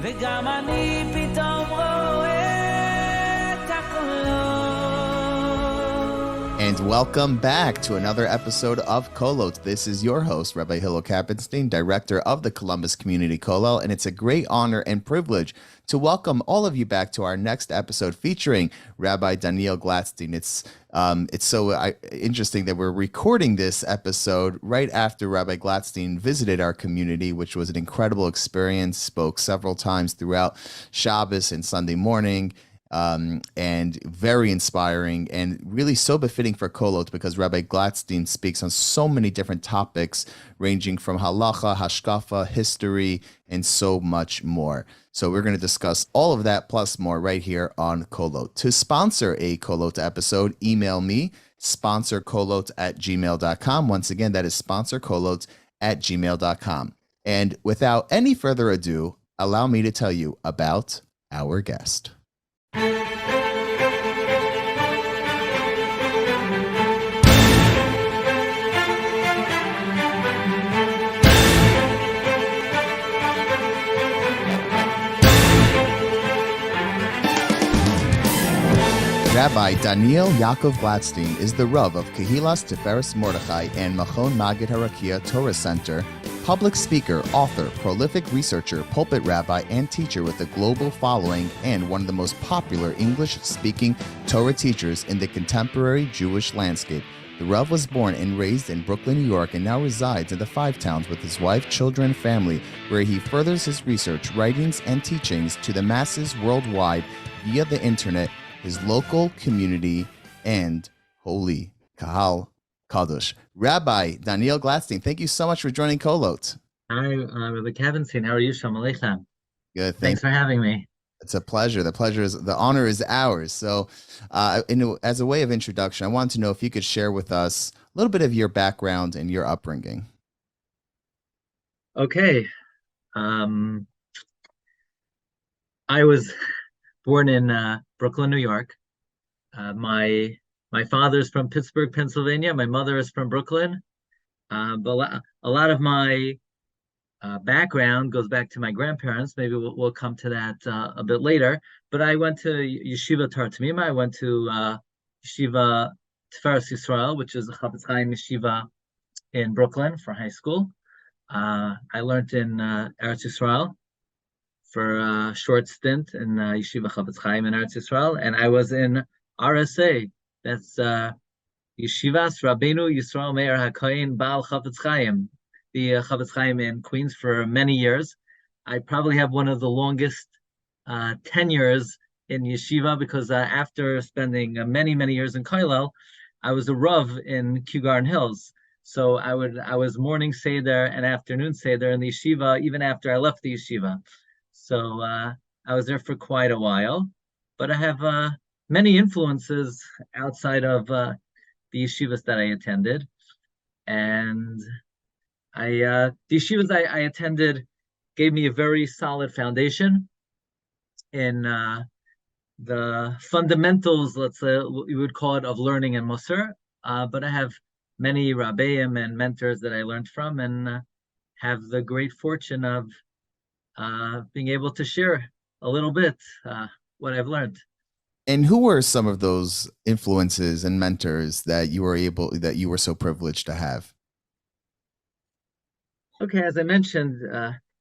וגם אני פתאום רואה את הקולות. And welcome back to another episode of Kolot. This is your host, Rabbi Hillel Kappenstein, director of the Columbus Community Kollel, and it's a great honor and privilege to welcome all of you back to our next episode featuring Rabbi Daniel Glatstein. It's so interesting that we're recording this episode right after Rabbi Glatstein visited our community, which was an incredible experience, spoke several times throughout Shabbos and Sunday morning. And very inspiring and really so befitting for Kolot because Rabbi Glatstein speaks on so many different topics ranging from halacha, hashkafa, history, and so much more. So we're going to discuss all of that plus more right here on Kolot. To sponsor a Kolot episode, email me, sponsorkolot@gmail.com. Once again, that is sponsorkolot@gmail.com. And without any further ado, allow me to tell you about our guest. Rabbi Daniel Yaakov Glatstein is the Rav of Kehilas, Teferes, Mordechai, and Machon, Magid, Harakia Torah Center, public speaker, author, prolific researcher, pulpit rabbi, and teacher with a global following, and one of the most popular English-speaking Torah teachers in the contemporary Jewish landscape. The Rav was born and raised in Brooklyn, New York, and now resides in the Five Towns with his wife, children, and family, where he furthers his research, writings, and teachings to the masses worldwide via the internet, his local community, and holy Kahal Kadosh. Rabbi Daniel Glatstein, thank you so much for joining Kolot. Hi, Rabbi Kappenstein. How are you? Shalom Aleichem. Good. Thanks for having me. It's a pleasure. The honor is ours. So as a way of introduction, I wanted to know if you could share with us a little bit of your background and your upbringing. Okay. I was born in Brooklyn, New York. My father's from Pittsburgh, Pennsylvania. My mother is from Brooklyn. But a lot of my background goes back to my grandparents. Maybe we'll come to that a bit later. But I went to Yeshiva Torah Tamima. I went to Yeshiva Teferes Yisrael, which is a Chafetz Chaim Yeshiva in Brooklyn for high school. I learned in Eretz Yisrael for a short stint in Yeshiva Chafetz Chaim in Eretz Yisrael, and I was in RSA. That's Yeshivas Rabbeinu Yisrael Meir HaKohen Baal Chafetz Chaim, the Chafetz Chaim in Queens for many years. I probably have one of the longest tenures in yeshiva because after spending many years in Kollel, I was a Rav in Kew Garden Hills. So I was morning Seder and afternoon Seder in the yeshiva even after I left the yeshiva. So I was there for quite a while, but I have many influences outside of the yeshivas that I attended, and the yeshivas I attended gave me a very solid foundation in the fundamentals, let's say we would call it, of learning and Musar. But I have many rabbeim and mentors that I learned from, and have the great fortune of being able to share a little bit what I've learned. And who were some of those influences and mentors that you were so privileged to have? Okay, as I mentioned,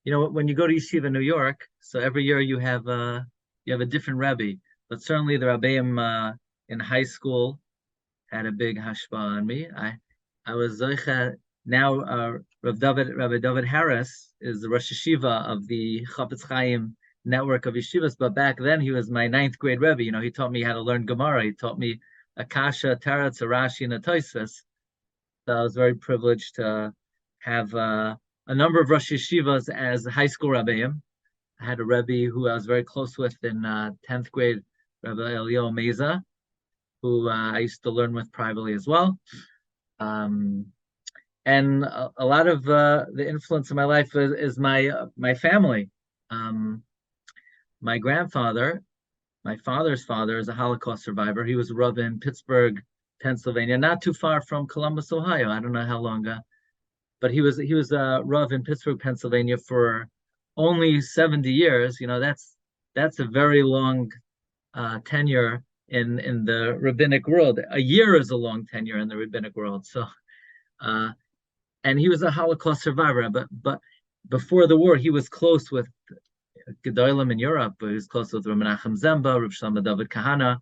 when you go to Yeshiva New York, so every year you have a different Rebbe, but certainly the Rebbeim in high school had a big hashpah on me. I was now Rabbi David Harris is the Rosh Yeshiva of the Chafetz Chaim network of yeshivas, but back then he was my 9th grade Rebbe. He taught me how to learn Gemara. He taught me Akasha, Teretz, Rashi, and Tosfos. So I was very privileged to have a number of Rosh Yeshivas as high school Rebbeim. I had a Rebbe who I was very close with in 10th grade, Rabbi Elio Meza, who I used to learn with privately as well. And a lot of the influence in my life is my family. My grandfather, my father's father, is a Holocaust survivor. He was a Rav in Pittsburgh, Pennsylvania, not too far from Columbus, Ohio. I don't know how long, but he was a Rav in Pittsburgh, Pennsylvania for only 70 years, that's a very long tenure in the rabbinic world. A year is a long tenure in the rabbinic world. So, and he was a Holocaust survivor, but before the war, he was close with Gedolim in Europe. He was close with Rav Menachem Zemba, Rav Shlomo David Kahana,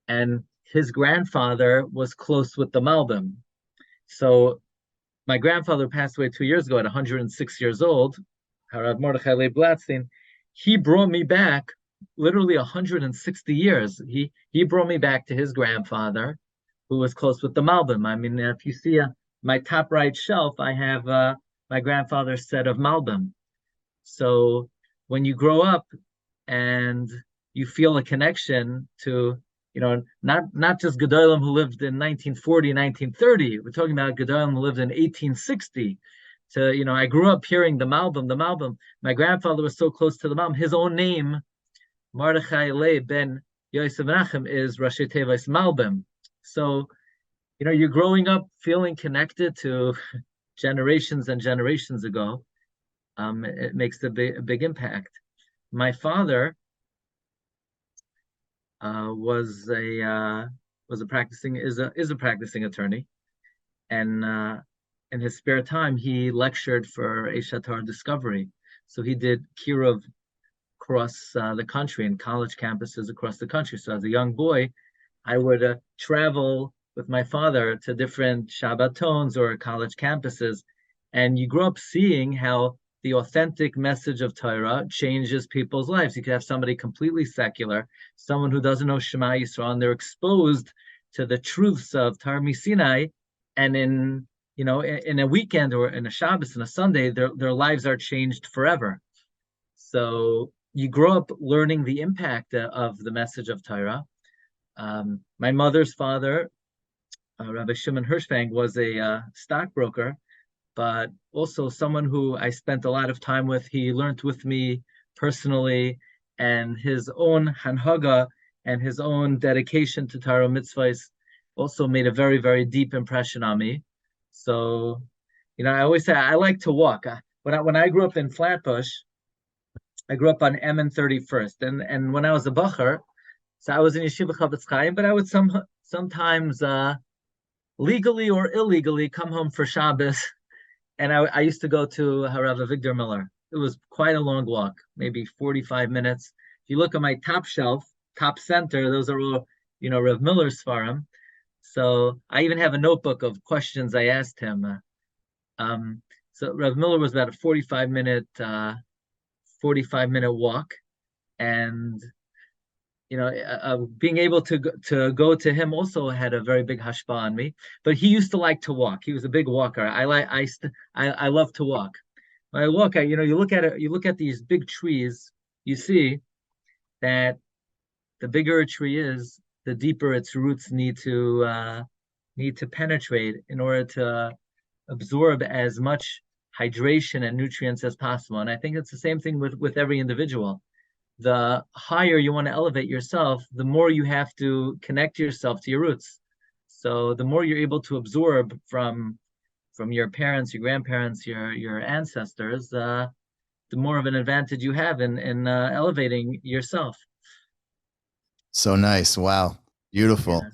and his grandfather was close with the Malbim. So my grandfather passed away 2 years ago at 106 years old, Rabbi Mordechai Glatstein. He brought me back literally 160 years. He brought me back to his grandfather, who was close with the Malbim. I mean, if you see my top right shelf, I have my grandfather's set of Malbim. So when you grow up and you feel a connection to, not just Gedolim who lived in 1940, 1930. We're talking about Gedolim who lived in 1860. So, I grew up hearing the Malbim. My grandfather was so close to the Malbim. His own name, Mordechai Leib ben Yosef Menachem, is Rashi Teferes Malbim. So, you're growing up feeling connected to generations and generations ago. It makes a big impact. My father is a practicing attorney, and in his spare time he lectured for Eshat Torah Discovery. So he did kiruv across the country in college campuses across the country. So as a young boy, I would travel with my father to different Shabbatons or college campuses, and you grow up seeing how the authentic message of Torah changes people's lives. You could have somebody completely secular, someone who doesn't know Shema Yisrael, and they're exposed to the truths of Torah Sinai, and in a weekend or in a Shabbos and a Sunday, their lives are changed forever. So you grow up learning the impact of the message of Torah. My mother's father, Rabbi Shimon Hirschfang, was a stockbroker, but also someone who I spent a lot of time with. He learned with me personally, and his own hanhaga and his own dedication to Torah mitzvahs also made a very, very deep impression on me. So, I always say I like to walk. When I grew up in Flatbush, I grew up on M and 31st, and when I was a bacher, so I was in Yeshiva Chavetz Chaim, but I would sometimes legally or illegally come home for Shabbos. And I used to go to Rav Victor Miller. It was quite a long walk, maybe 45 minutes. If you look at my top shelf, top center, those are all, Rav Miller's Sfarim. So I even have a notebook of questions I asked him. So Rav Miller was about a 45-minute walk, and being able to go to him also had a very big hashpah on me. But he used to like to walk. He was a big walker. I love to walk. When I walk, you look at it. You look at these big trees. You see that the bigger a tree is, the deeper its roots need to penetrate in order to absorb as much hydration and nutrients as possible. And I think it's the same thing with every individual. The higher you want to elevate yourself, the more you have to connect yourself to your roots. So the more you're able to absorb from your parents, your grandparents, your ancestors, the more of an advantage you have in elevating yourself. So nice. Wow. Beautiful.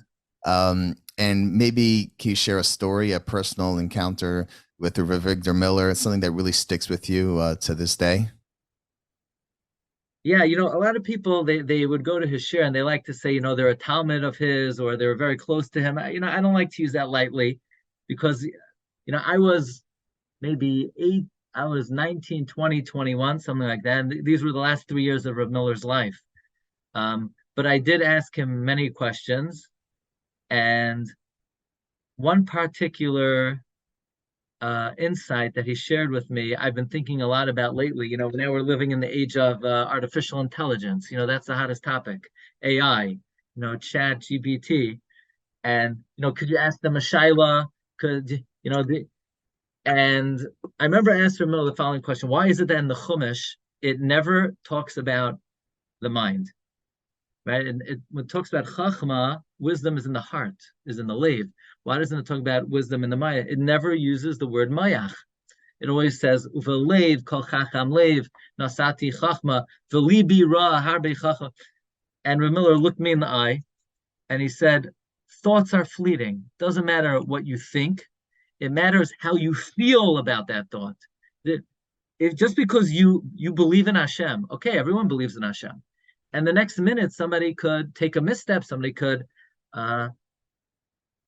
Yeah. And maybe can you share a story, a personal encounter with the Rav Victor Miller? It's something that really sticks with you to this day. Yeah, a lot of people, they would go to his shir and they like to say, they're a Talmud of his, or they're very close to him. I don't like to use that lightly, because, I was maybe 8, I was 19, 20, 21, something like that. And these were the last 3 years of Rav Miller's life. But I did ask him many questions, and one particular insight that he shared with me, I've been thinking a lot about lately. Now we're living in the age of artificial intelligence. That's the hottest topic, AI, chat GPT. And, could you ask them a shaila? And I remember asking him the following question: why is it that in the Chumash, it never talks about the mind? Right? And when it talks about chachma, wisdom is in the heart, is in the leiv. Why doesn't it talk about wisdom in the maya? It never uses the word mayach. it always says, "Uvelev kol chacham lev nasati chachma v'libi ra harbe chachma." And Rav Miller looked me in the eye, and he said, "Thoughts are fleeting. Doesn't matter what you think; it matters how you feel about that thought. Just because you believe in Hashem, okay, everyone believes in Hashem, and the next minute somebody could take a misstep, somebody could uh,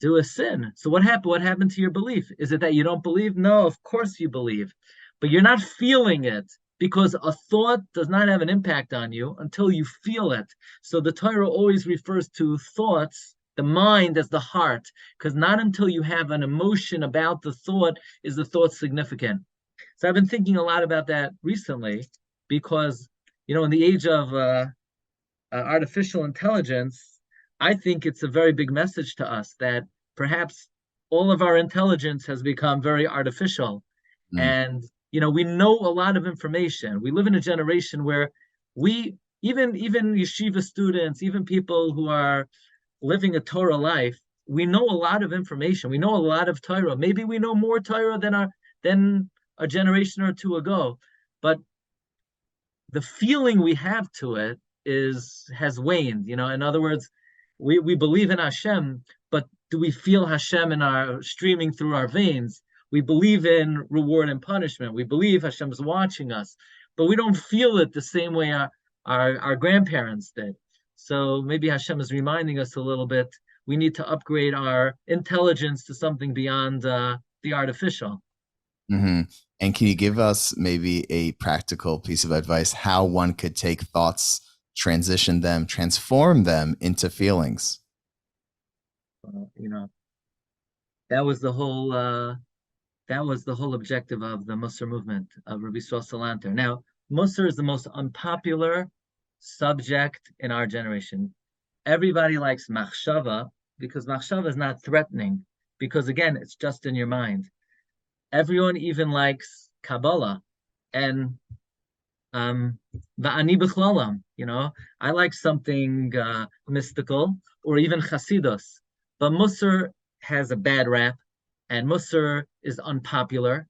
do a sin. So what happened? What happened to your belief? Is it that you don't believe? No, of course you believe, but you're not feeling it because a thought does not have an impact on you until you feel it. So the Torah always refers to thoughts, the mind, as the heart, because not until you have an emotion about the thought is the thought significant. So I've been thinking a lot about that recently because, in the age of artificial intelligence, I think it's a very big message to us that perhaps all of our intelligence has become very artificial. And, we know a lot of information. We live in a generation where even yeshiva students, even people who are living a Torah life, we know a lot of information. We know a lot of Torah. Maybe we know more Torah than a generation or two ago, but the feeling we have to it has waned. In other words, we believe in Hashem, but do we feel Hashem in our streaming through our veins? We believe in reward and punishment. We believe Hashem is watching us, but we don't feel it the same way our grandparents did. So maybe Hashem is reminding us a little bit. We need to upgrade our intelligence to something beyond the artificial. Mm-hmm. And can you give us maybe a practical piece of advice how one could take thoughts, transition them, transform them into feelings? That was the whole objective of the Musar movement of Rabbi Salanter. Now, Musar is the most unpopular subject in our generation. Everybody likes machshava because machshava is not threatening, because again, it's just in your mind. Everyone even likes Kabbalah and va'ani b'chlalam. I like something mystical or even Chasidus, but Musar has a bad rap, and Musar is unpopular.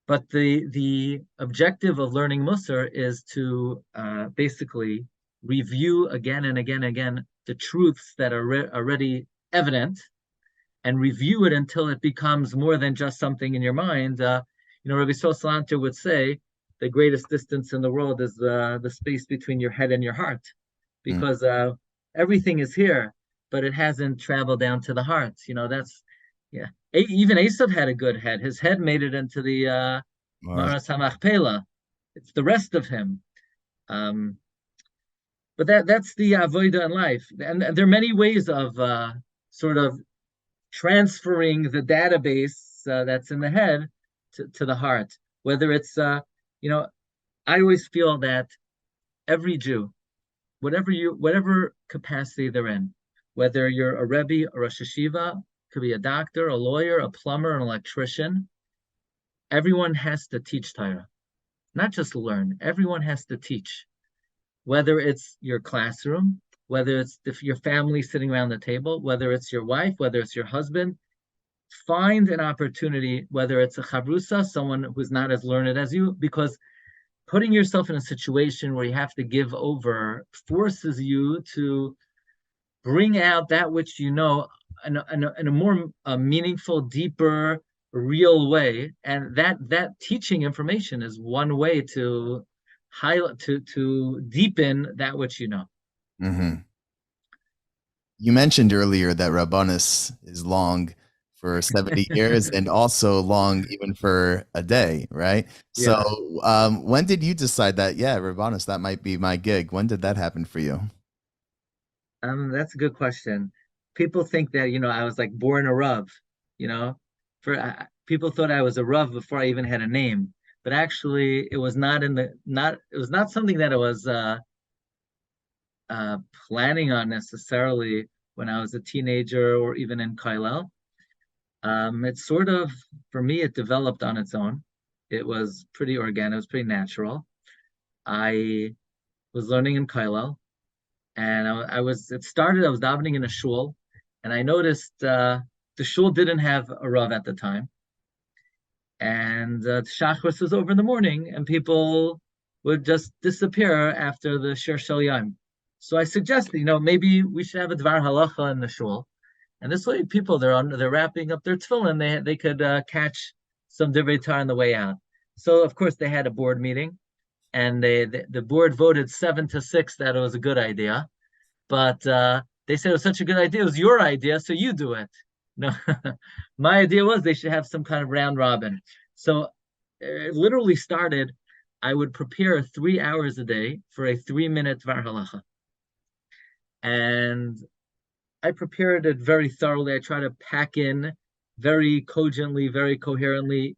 But the objective of learning Musar is to basically review again and again and again the truths that are already evident, and review it until it becomes more than just something in your mind. Rabbi Salanter would say the greatest distance in the world is the space between your head and your heart, because everything is here, but it hasn't traveled down to the heart. Even Esav had a good head. His head made it into the Maras HaMachpelah. It's the rest of him. But that's the avodah in life. And there are many ways of sort of transferring the database that's in the head to the heart. Whether it's, I always feel that every Jew, whatever capacity they're in, whether you're a Rebbe, a Rosh Hashiva, could be a doctor, a lawyer, a plumber, an electrician, everyone has to teach Torah. Not just learn, everyone has to teach. Whether it's your classroom, whether it's your family sitting around the table, whether it's your wife, whether it's your husband, find an opportunity, whether it's a chavrusa, someone who's not as learned as you, because putting yourself in a situation where you have to give over forces you to bring out that which you know in a more meaningful, deeper, real way. And that teaching information is one way to highlight, to deepen that which you know. Mm-hmm. You mentioned earlier that Rabbanus is long for 70 years and also long even for a day, right? Yeah. So when did you decide that, Rabbanus, that might be my gig? When did that happen for you? That's a good question. People think that, I was like born a Rav, people thought I was a Rav before I even had a name, but actually it was not something that I was planning on necessarily when I was a teenager or even in Kollel. It's sort of, for me, it developed on its own. It was pretty organic, it was pretty natural. I was learning in Kollel, and I was davening in a shul, and I noticed the shul didn't have a Rav at the time. and Shachris was over in the morning, and people would just disappear after the Shir Shel Yom. So I suggested, maybe we should have a Dvar Halacha in the shul, and this way, people they're wrapping up their tefillin, they could catch some Divrei Torah on the way out. So of course they had a board meeting, and the board voted 7-6 that it was a good idea, but they said it was such a good idea. It was your idea, so you do it. No, my idea was they should have some kind of round robin. So it literally started. I would prepare 3 hours a day for a 3-minute Dvar Halacha, and I prepared it very thoroughly. I try to pack in very cogently, very coherently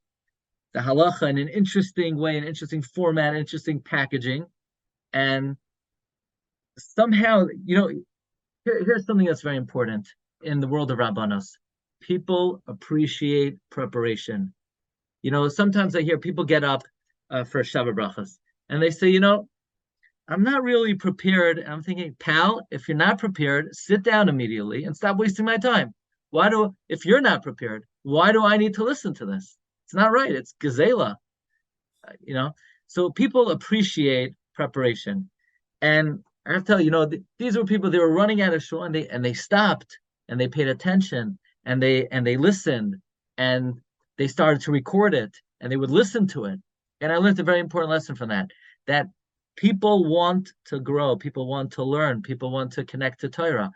the halacha in an interesting way, an interesting format, interesting packaging. And somehow, here's something that's very important in the world of Rabbanos. People appreciate preparation. Sometimes I hear people get up for Shabbat Brachas, and they say, I'm not really prepared. And I'm thinking, pal, if you're not prepared, sit down immediately and stop wasting my time. If you're not prepared, why do I need to listen to this? It's not right. It's gazela, So people appreciate preparation, and I have to tell you, these were people. They were running out of shul, and they stopped and they paid attention and they listened and they started to record it and they would listen to it. And I learned a very important lesson from that people want to grow, people want to learn, people want to connect to Torah,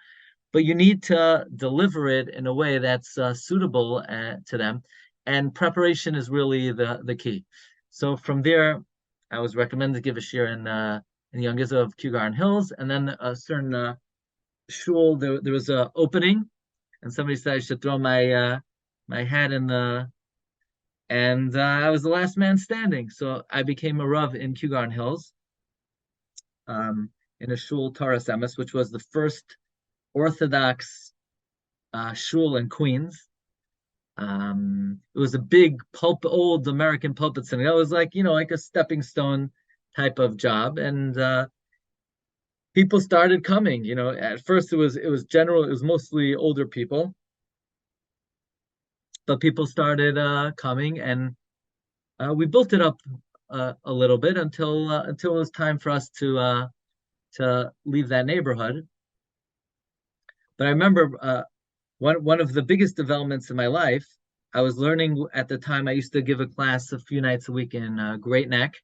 but you need to deliver it in a way that's suitable to them. And preparation is really the key. So from there, I was recommended to give a shir in the Young Israel of Kew Garden Hills, and then a certain shul. There was an opening, and somebody said I should throw my hat in and I was the last man standing. So I became a rav in Kew Garden Hills, in a shul Torah Emes, which was the first Orthodox shul in Queens. It was a big old American pulpit center. It was like a stepping stone type of job, and people started coming. At first it was general. It was mostly older people, but people started coming, and we built it up a little bit until it was time for us to leave that neighborhood. But I remember one of the biggest developments in my life. I was learning at the time. I used to give a class a few nights a week in Great Neck,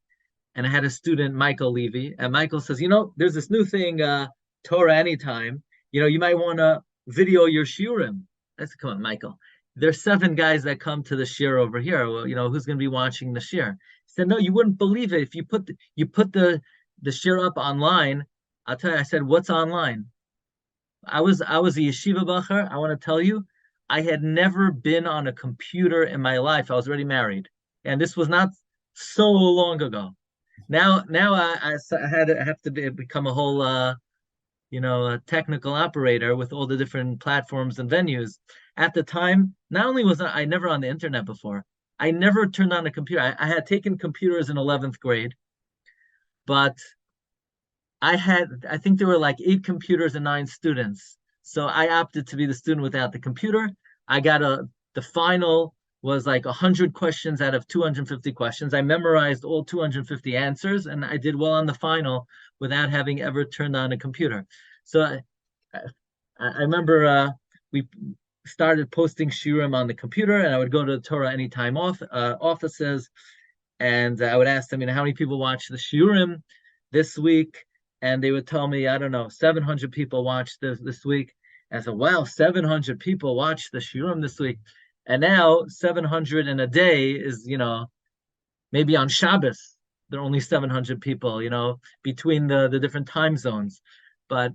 and I had a student, Michael Levy, and Michael says, there's this new thing, Torah Anytime. You might want to video your shiurim. I said, come on, Michael. There's 7 guys that come to the shir over here. Well, who's going to be watching the shir? He said, no, you wouldn't believe it if you put the shir up online. I'll tell you. I said, what's online? I was a yeshiva bacher. I want to tell you, I had never been on a computer in my life. I was already married, and this was not so long ago. Now I have to become a whole a technical operator with all the different platforms and venues. At the time, not only was I never on the internet before, I never turned on a computer. I had taken computers in 11th grade, but I think there were like 8 computers and 9 students. So I opted to be the student without the computer. I got the final was like 100 questions out of 250 questions. I memorized all 250 answers, and I did well on the final without having ever turned on a computer. So I remember we started posting shiurim on the computer, and I would go to the Torah Anytime offices, and I would ask them, how many people watched the shiurim this week? And they would tell me, I don't know, 700 people watched this week. And I said, wow, 700 people watched the shiurim this week. And now 700 in a day is, maybe on Shabbos, there are only 700 people, between the different time zones. But,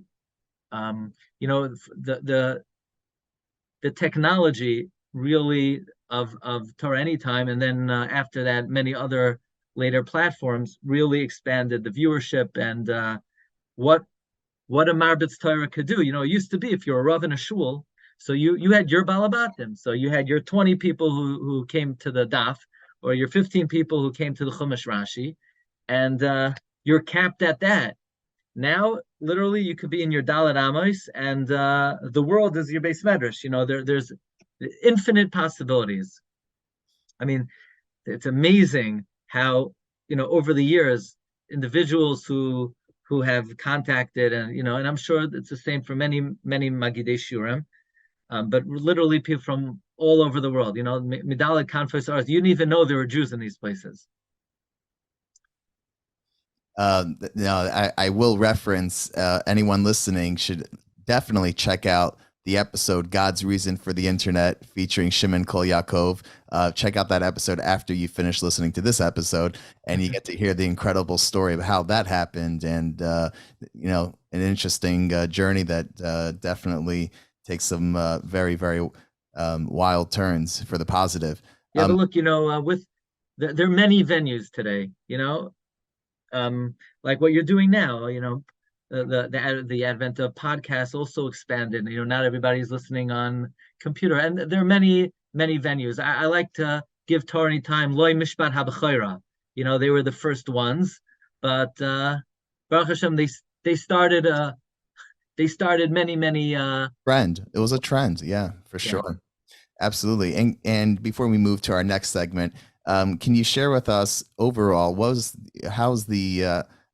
the technology really of Torah Anytime, and then after that, many other later platforms really expanded the viewership and what a Marbitz Torah could do. It used to be if you're a Rav in a shul, so you had your balabatim, so you had your 20 people who came to the daf, or your 15 people who came to the Chumash Rashi, and you're capped at that. Now, literally, you could be in your Dalet Amos, and the world is your base medrash. There's infinite possibilities. I mean, it's amazing how, over the years, individuals who have contacted, and I'm sure it's the same for many Magidei Shurim, but literally people from all over the world, Midalad Conference Arts, you didn't even know there were Jews in these places. No, I will reference anyone listening should definitely check out the episode God's Reason for the Internet featuring Shimon Kol Yaakov. Check out that episode after you finish listening to this episode, and you get to hear the incredible story of how that happened, and an interesting journey that definitely takes some very, very wild turns for the positive. Yeah, but look, there are many venues today, like what you're doing now, the advent of podcasts also expanded. Not everybody's listening on computer, and there are many venues. I like to give Torah any time. Loi mishpat habachayra. They were the first ones, but Baruch Hashem, they started many. Trend. It was a trend, yeah, for sure, absolutely. And before we move to our next segment, can you share with us overall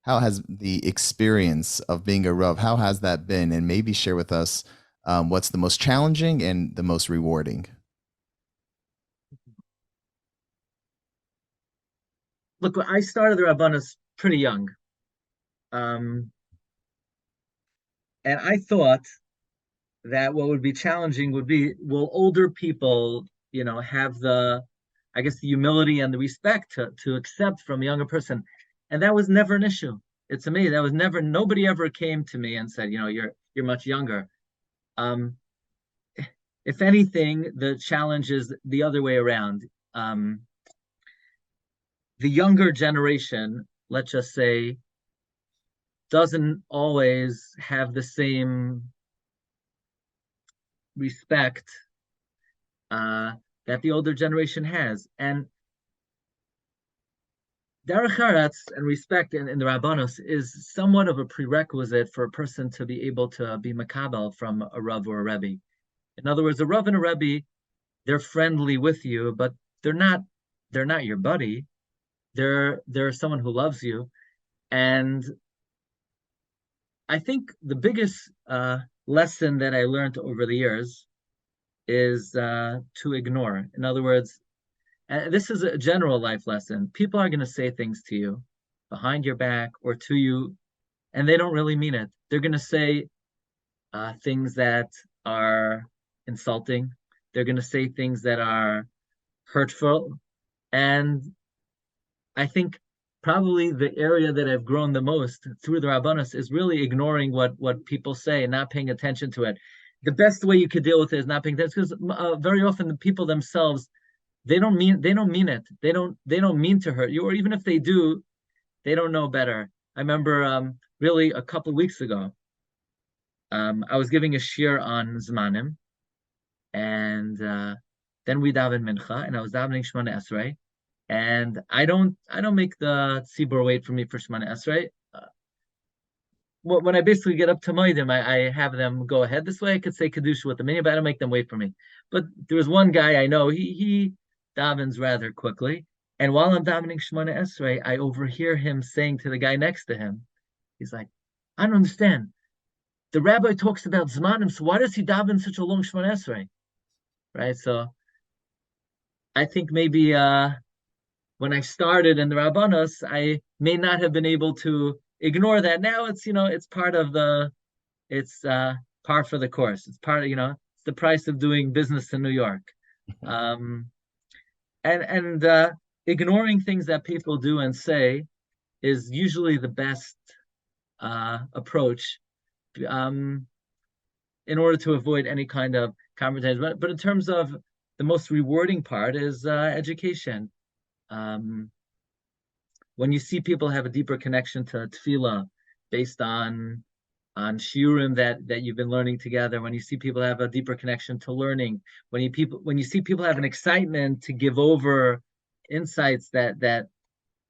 how has the experience of being a Rav, how has that been? And maybe share with us what's the most challenging and the most rewarding. Look, I started the Rabbanos pretty young. And I thought that what would be challenging would be, will older people, have the humility and the respect to accept from a younger person. And that was never an issue. It's amazing. That was never, nobody ever came to me and said, you're much younger. If anything, the challenge is the other way around. The younger generation, let's just say, doesn't always have the same respect that the older generation has. And derech haretz and respect in the Rabbanos is somewhat of a prerequisite for a person to be able to be makabel from a Rav or a Rebbe. In other words, a Rav and a Rebbe, they're friendly with you, but they're not your buddy. They're someone who loves you. And I think the biggest lesson that I learned over the years is to ignore. In other words, and this is a general life lesson. People are going to say things to you behind your back or to you, and they don't really mean it. They're going to say things that are insulting. They're going to say things that are hurtful. And I think probably the area that I've grown the most through the Rabbanos is really ignoring what people say and not paying attention to it. The best way you could deal with it is not paying attention, because very often the people themselves, they don't mean it. They don't mean to hurt you, or even if they do, they don't know better. I remember really a couple of weeks ago, I was giving a shiur on Zmanim, and then we daven mincha, and I was davening Shemona Esrei, and I don't make the tzibur wait for me for Shemona Esrei. When I basically get up to Moedim, I have them go ahead. This way I could say Kedusha with them, but I don't make them wait for me. But there was one guy I know, he davens rather quickly. And while I'm davening Shemona Esrei, I overhear him saying to the guy next to him, he's like, I don't understand. The rabbi talks about Zmanim, so why does he daven such a long Shemona Esrei? Right? So I think maybe when I started in the Rabbanos, I may not have been able to ignore that. Now it's, it's part of it's par for the course. It's part of, it's the price of doing business in New York. And ignoring things that people do and say is usually the best approach in order to avoid any kind of confrontation. But in terms of the most rewarding part is education. When you see people have a deeper connection to tefillah based on shiurim that you've been learning together, when you see people have a deeper connection to learning, when you see people have an excitement to give over insights that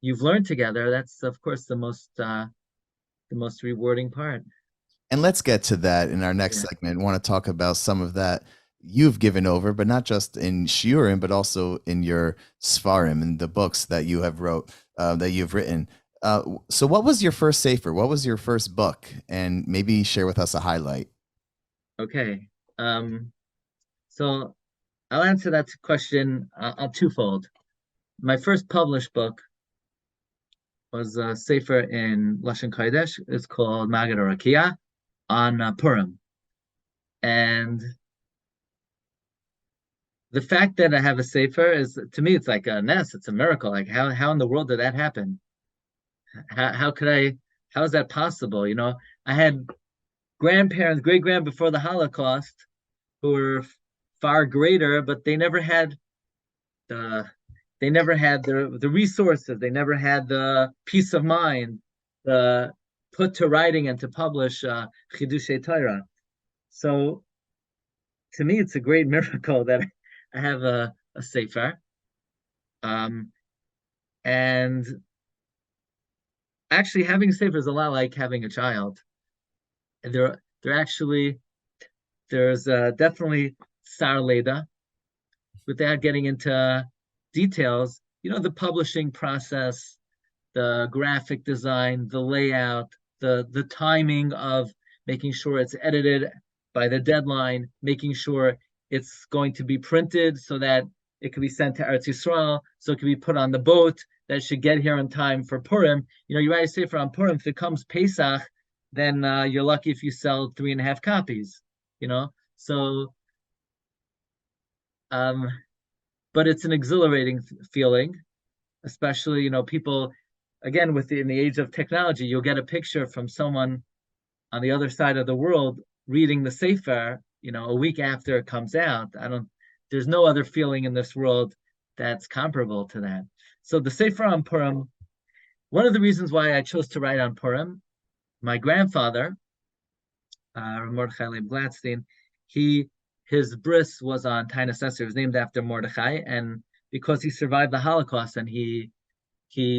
you've learned together, that's of course the most rewarding part. And let's get to that in our next segment. I want to talk about some of that you've given over, but not just in shiurim, but also in your svarim and the books that you have written. So what was your first sefer? What was your first book? And maybe share with us a highlight. Okay. So I'll answer that question twofold. My first published book was a sefer in Lashon Kodesh. It's called Magid Harakia on Purim. And the fact that I have a sefer is, to me, it's like a nest. It's a miracle. Like how in the world did that happen? How is that possible? I had grandparents, great grand before the Holocaust, who were far greater, but they never had the resources. They never had the peace of mind, the put to writing and to publish Chidushei Torah. So to me, it's a great miracle that I have a sefer. And actually having a sefer is a lot like having a child. And there's definitely Sar Leda, without getting into details, the publishing process, the graphic design, the layout, the timing of making sure it's edited by the deadline, making sure it's going to be printed so that it can be sent to Eretz Yisrael, so it can be put on the boat that should get here in time for Purim. You write a sefer on Purim, if it comes Pesach, then you're lucky if you sell 3.5 copies, So, but it's an exhilarating feeling, especially, people, again, in the age of technology, you'll get a picture from someone on the other side of the world reading the sefer, a week after it comes out. There's no other feeling in this world that's comparable to that. So the sefer on Purim, one of the reasons why I chose to write on Purim, my grandfather, Mordechai Glatstein, his bris was on Tainas Esser. It was named after Mordechai, and because he survived the Holocaust and he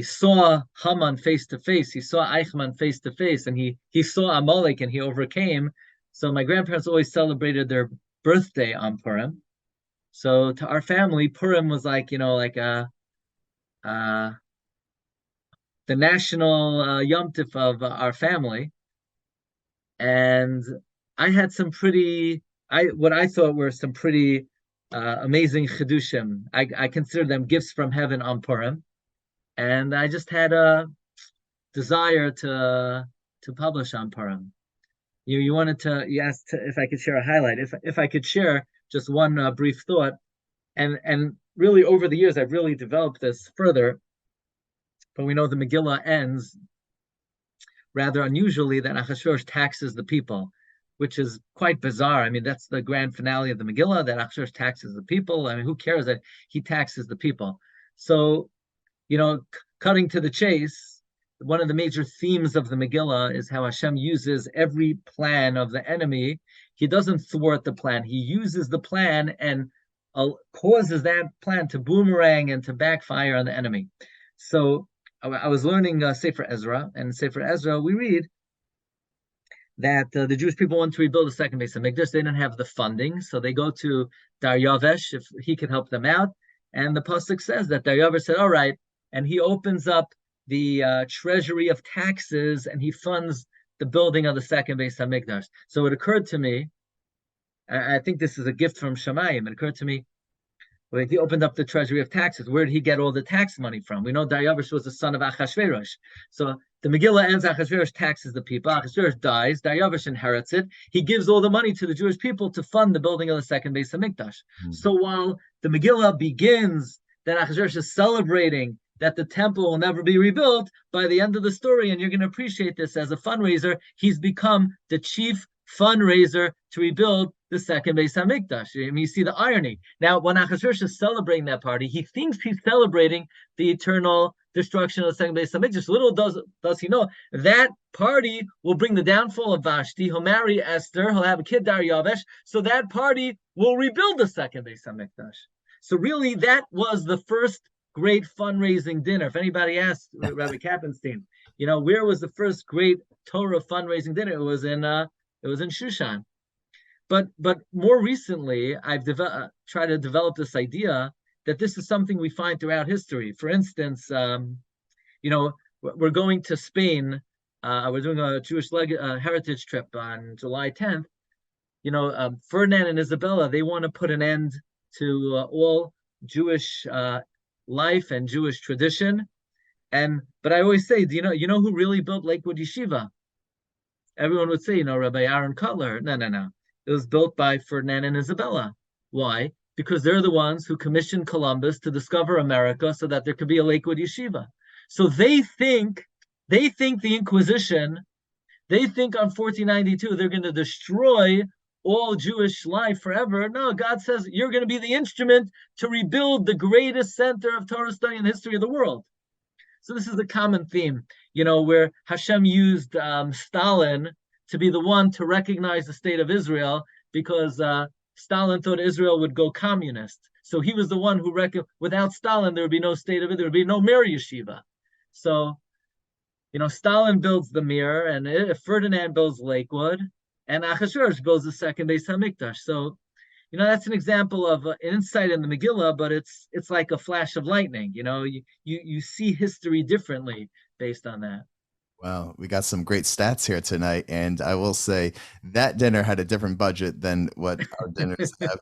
saw Haman face to face, he saw Eichmann face to face, and he saw Amalek and he overcame. So my grandparents always celebrated their birthday on Purim. So to our family, Purim was like the national Yom Tif of our family. And I had what I thought were some pretty amazing chidushim. I consider them gifts from heaven on Purim, and I just had a desire to publish on Purim. You asked if I could share a highlight. If I could share just one brief thought, and really over the years I've really developed this further. But we know the Megillah ends rather unusually that Achashverosh taxes the people, which is quite bizarre. I mean, that's the grand finale of the Megillah, that Achashverosh taxes the people. I mean, who cares that he taxes the people? So, cutting to the chase, one of the major themes of the Megillah is how Hashem uses every plan of the enemy. He doesn't thwart the plan. He uses the plan and causes that plan to boomerang and to backfire on the enemy. So I was learning Sefer Ezra, and in Sefer Ezra we read that the Jewish people want to rebuild the second base of Mikdash. They didn't have the funding, so they go to Daryavesh if he could help them out. And the pasuk says that Daryavesh said, "All right," and he opens up the treasury of taxes and he funds the building of the second base of Mikdash. So it occurred to me, I think this is a gift from Shamayim. It occurred to me, when he opened up the treasury of taxes, where did he get all the tax money from? We know Daryavesh was the son of Achashverosh. So the Megillah ends, Achashverosh taxes the people. Achashverosh dies. Daryavesh inherits it. He gives all the money to the Jewish people to fund the building of the second base of Mikdash. So while the Megillah begins that Achashverosh is celebrating that the temple will never be rebuilt, by the end of the story, and you're going to appreciate this as a fundraiser, he's become the chief fundraiser to rebuild the second Beis Hamikdash. I mean, you see the irony. Now, when Achashverosh is celebrating that party, he thinks he's celebrating the eternal destruction of the second Beis Hamikdash. Little does he know that party will bring the downfall of Vashti. He'll marry Esther. He'll have a kid, Daryavesh. So that party will rebuild the second Beis Hamikdash. So really, that was the first great fundraising dinner. If anybody asks Rabbi Kappenstein, where was the first great Torah fundraising dinner? It was in Shushan. But more recently, I've tried to develop this idea that this is something we find throughout history. For instance, we're going to Spain. We're doing a Jewish heritage trip on July 10th. Ferdinand and Isabella, they want to put an end to all Jewish life and Jewish tradition. But I always say, do you know who really built Lakewood Yeshiva? Everyone would say, Rabbi Aaron Cutler. No. It was built by Ferdinand and Isabella. Why? Because they're the ones who commissioned Columbus to discover America so that there could be a Lakewood Yeshiva. So they think the Inquisition, they think on 1492 they're going to destroy all Jewish life forever. No, God says you're going to be the instrument to rebuild the greatest center of Torah study in the history of the world. So this is a common theme, where Hashem used Stalin to be the one to recognize the state of Israel, because Stalin thought Israel would go communist. So he was the one who without Stalin, there would be no state of it, there would be no Mir Yeshiva. So, Stalin builds the Mir, and Ferdinand builds Lakewood, and Achashverosh builds the second Beis Hamikdash. So, that's an example of an insight in the Megillah, but it's like a flash of lightning. You see history differently based on that. Wow, we got some great stats here tonight, and I will say that dinner had a different budget than what our dinners have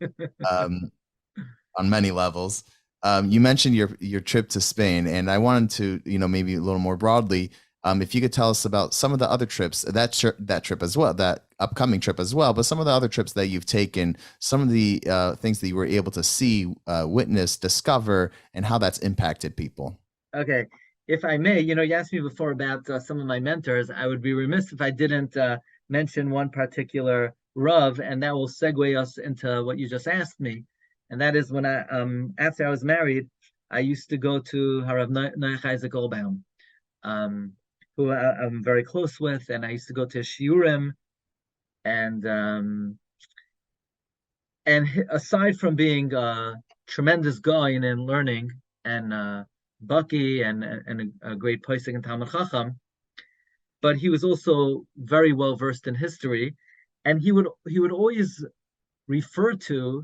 on many levels. You mentioned your trip to Spain, and I wanted to, maybe a little more broadly, if you could tell us about some of the other trips, that trip as well, that upcoming trip as well, but some of the other trips that you've taken, some of the things that you were able to see, witness, discover, and how that's impacted people. Okay. If I may, you asked me before about some of my mentors. I would be remiss if I didn't mention one particular Rav, and that will segue us into what you just asked me. And that is when after I was married, I used to go to Harav Noach Goldbaum, who I'm very close with, and I used to go to Shiurim, and aside from being a tremendous guy in learning and Bucky and a great Poisek and Talmud Chacham, but he was also very well versed in history, and he would always refer to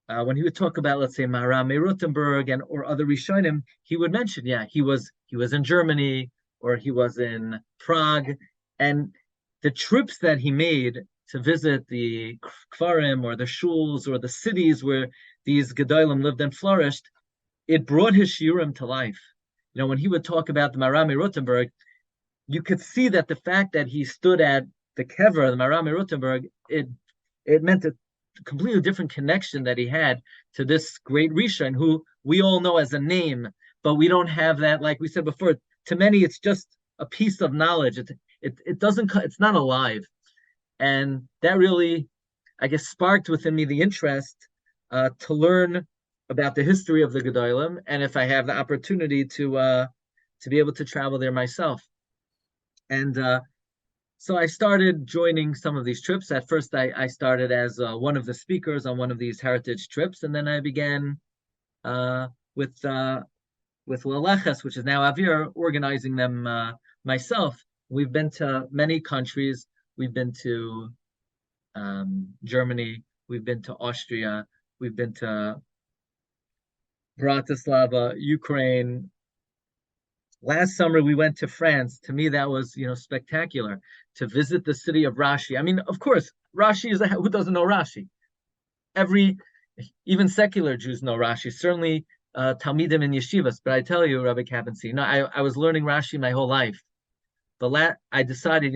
when he would talk about, let's say, Maharam Rothenburg or other Rishonim, he would mention, he was in Germany or he was in Prague, and the trips that he made to visit the Kfarim or the shuls or the cities where these Gedolim lived and flourished, it brought his shiurim to life. When he would talk about the Maharam Rothenburg, you could see that the fact that he stood at the kever, the Maharam Rothenburg, it meant a completely different connection that he had to this great Rishon, who we all know as a name, but we don't have that. Like we said before, to many it's just a piece of knowledge. It's not alive, and that really, I guess, sparked within me the interest to learn about the history of the Gedolim, and if I have the opportunity to be able to travel there myself. And so I started joining some of these trips. At first, I started as one of the speakers on one of these heritage trips, and then I began with Laleches, which is now Avir, organizing them myself. We've been to many countries. We've been to Germany. We've been to Austria. We've been to Bratislava, Ukraine. Last summer, we went to France. To me, that was, spectacular to visit the city of Rashi. I mean, of course, Rashi who doesn't know Rashi? Even secular Jews know Rashi. Certainly, Talmidim in yeshivas. But I tell you, Rabbi Kapinsi, I was learning Rashi my whole life. But I decided,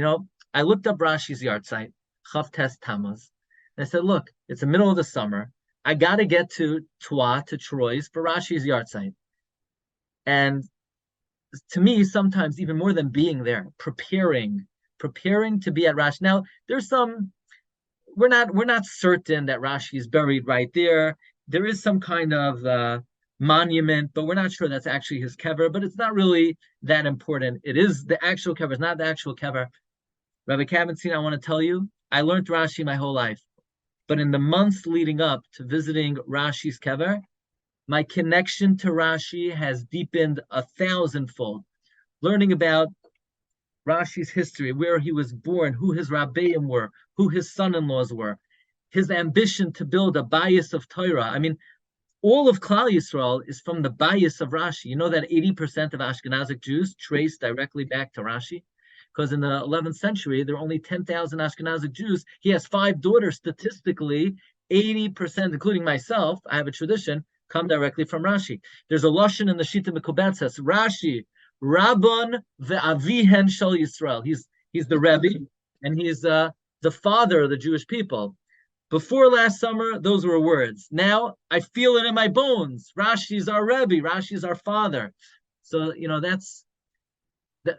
I looked up Rashi's yard site, Chav Tes Tammuz, and I said, look, it's the middle of the summer. I got to get to Troyes for Rashi's yard site. And to me, sometimes even more than being there, preparing to be at Rashi. Now, there's we're not certain that Rashi is buried right there. There is some kind of monument, but we're not sure that's actually his kever, but it's not really that important. It is the actual kever, it's not the actual kever. Rabbi Kapinstein, I want to tell you, I learned Rashi my whole life, but in the months leading up to visiting Rashi's kever, my connection to Rashi has deepened 1,000-fold. Learning about Rashi's history, where he was born, who his rabbeim were, who his son-in-laws were, his ambition to build a bias of Torah. I mean, all of Klal Yisrael is from the bias of Rashi. You know that 80% of Ashkenazic Jews trace directly back to Rashi? Because in the 11th century, there are only 10,000 Ashkenazic Jews. He has 5 daughters. Statistically, 80%, including myself, I have a tradition, come directly from Rashi. There's a Lashon in the Shita Mekubetzes, Rashi, Rabban ve'avihen shel Yisrael. He's the Rebbe, and he's the father of the Jewish people. Before last summer, those were words. Now I feel it in my bones. Rashi's our Rebbe. Rashi's our father. So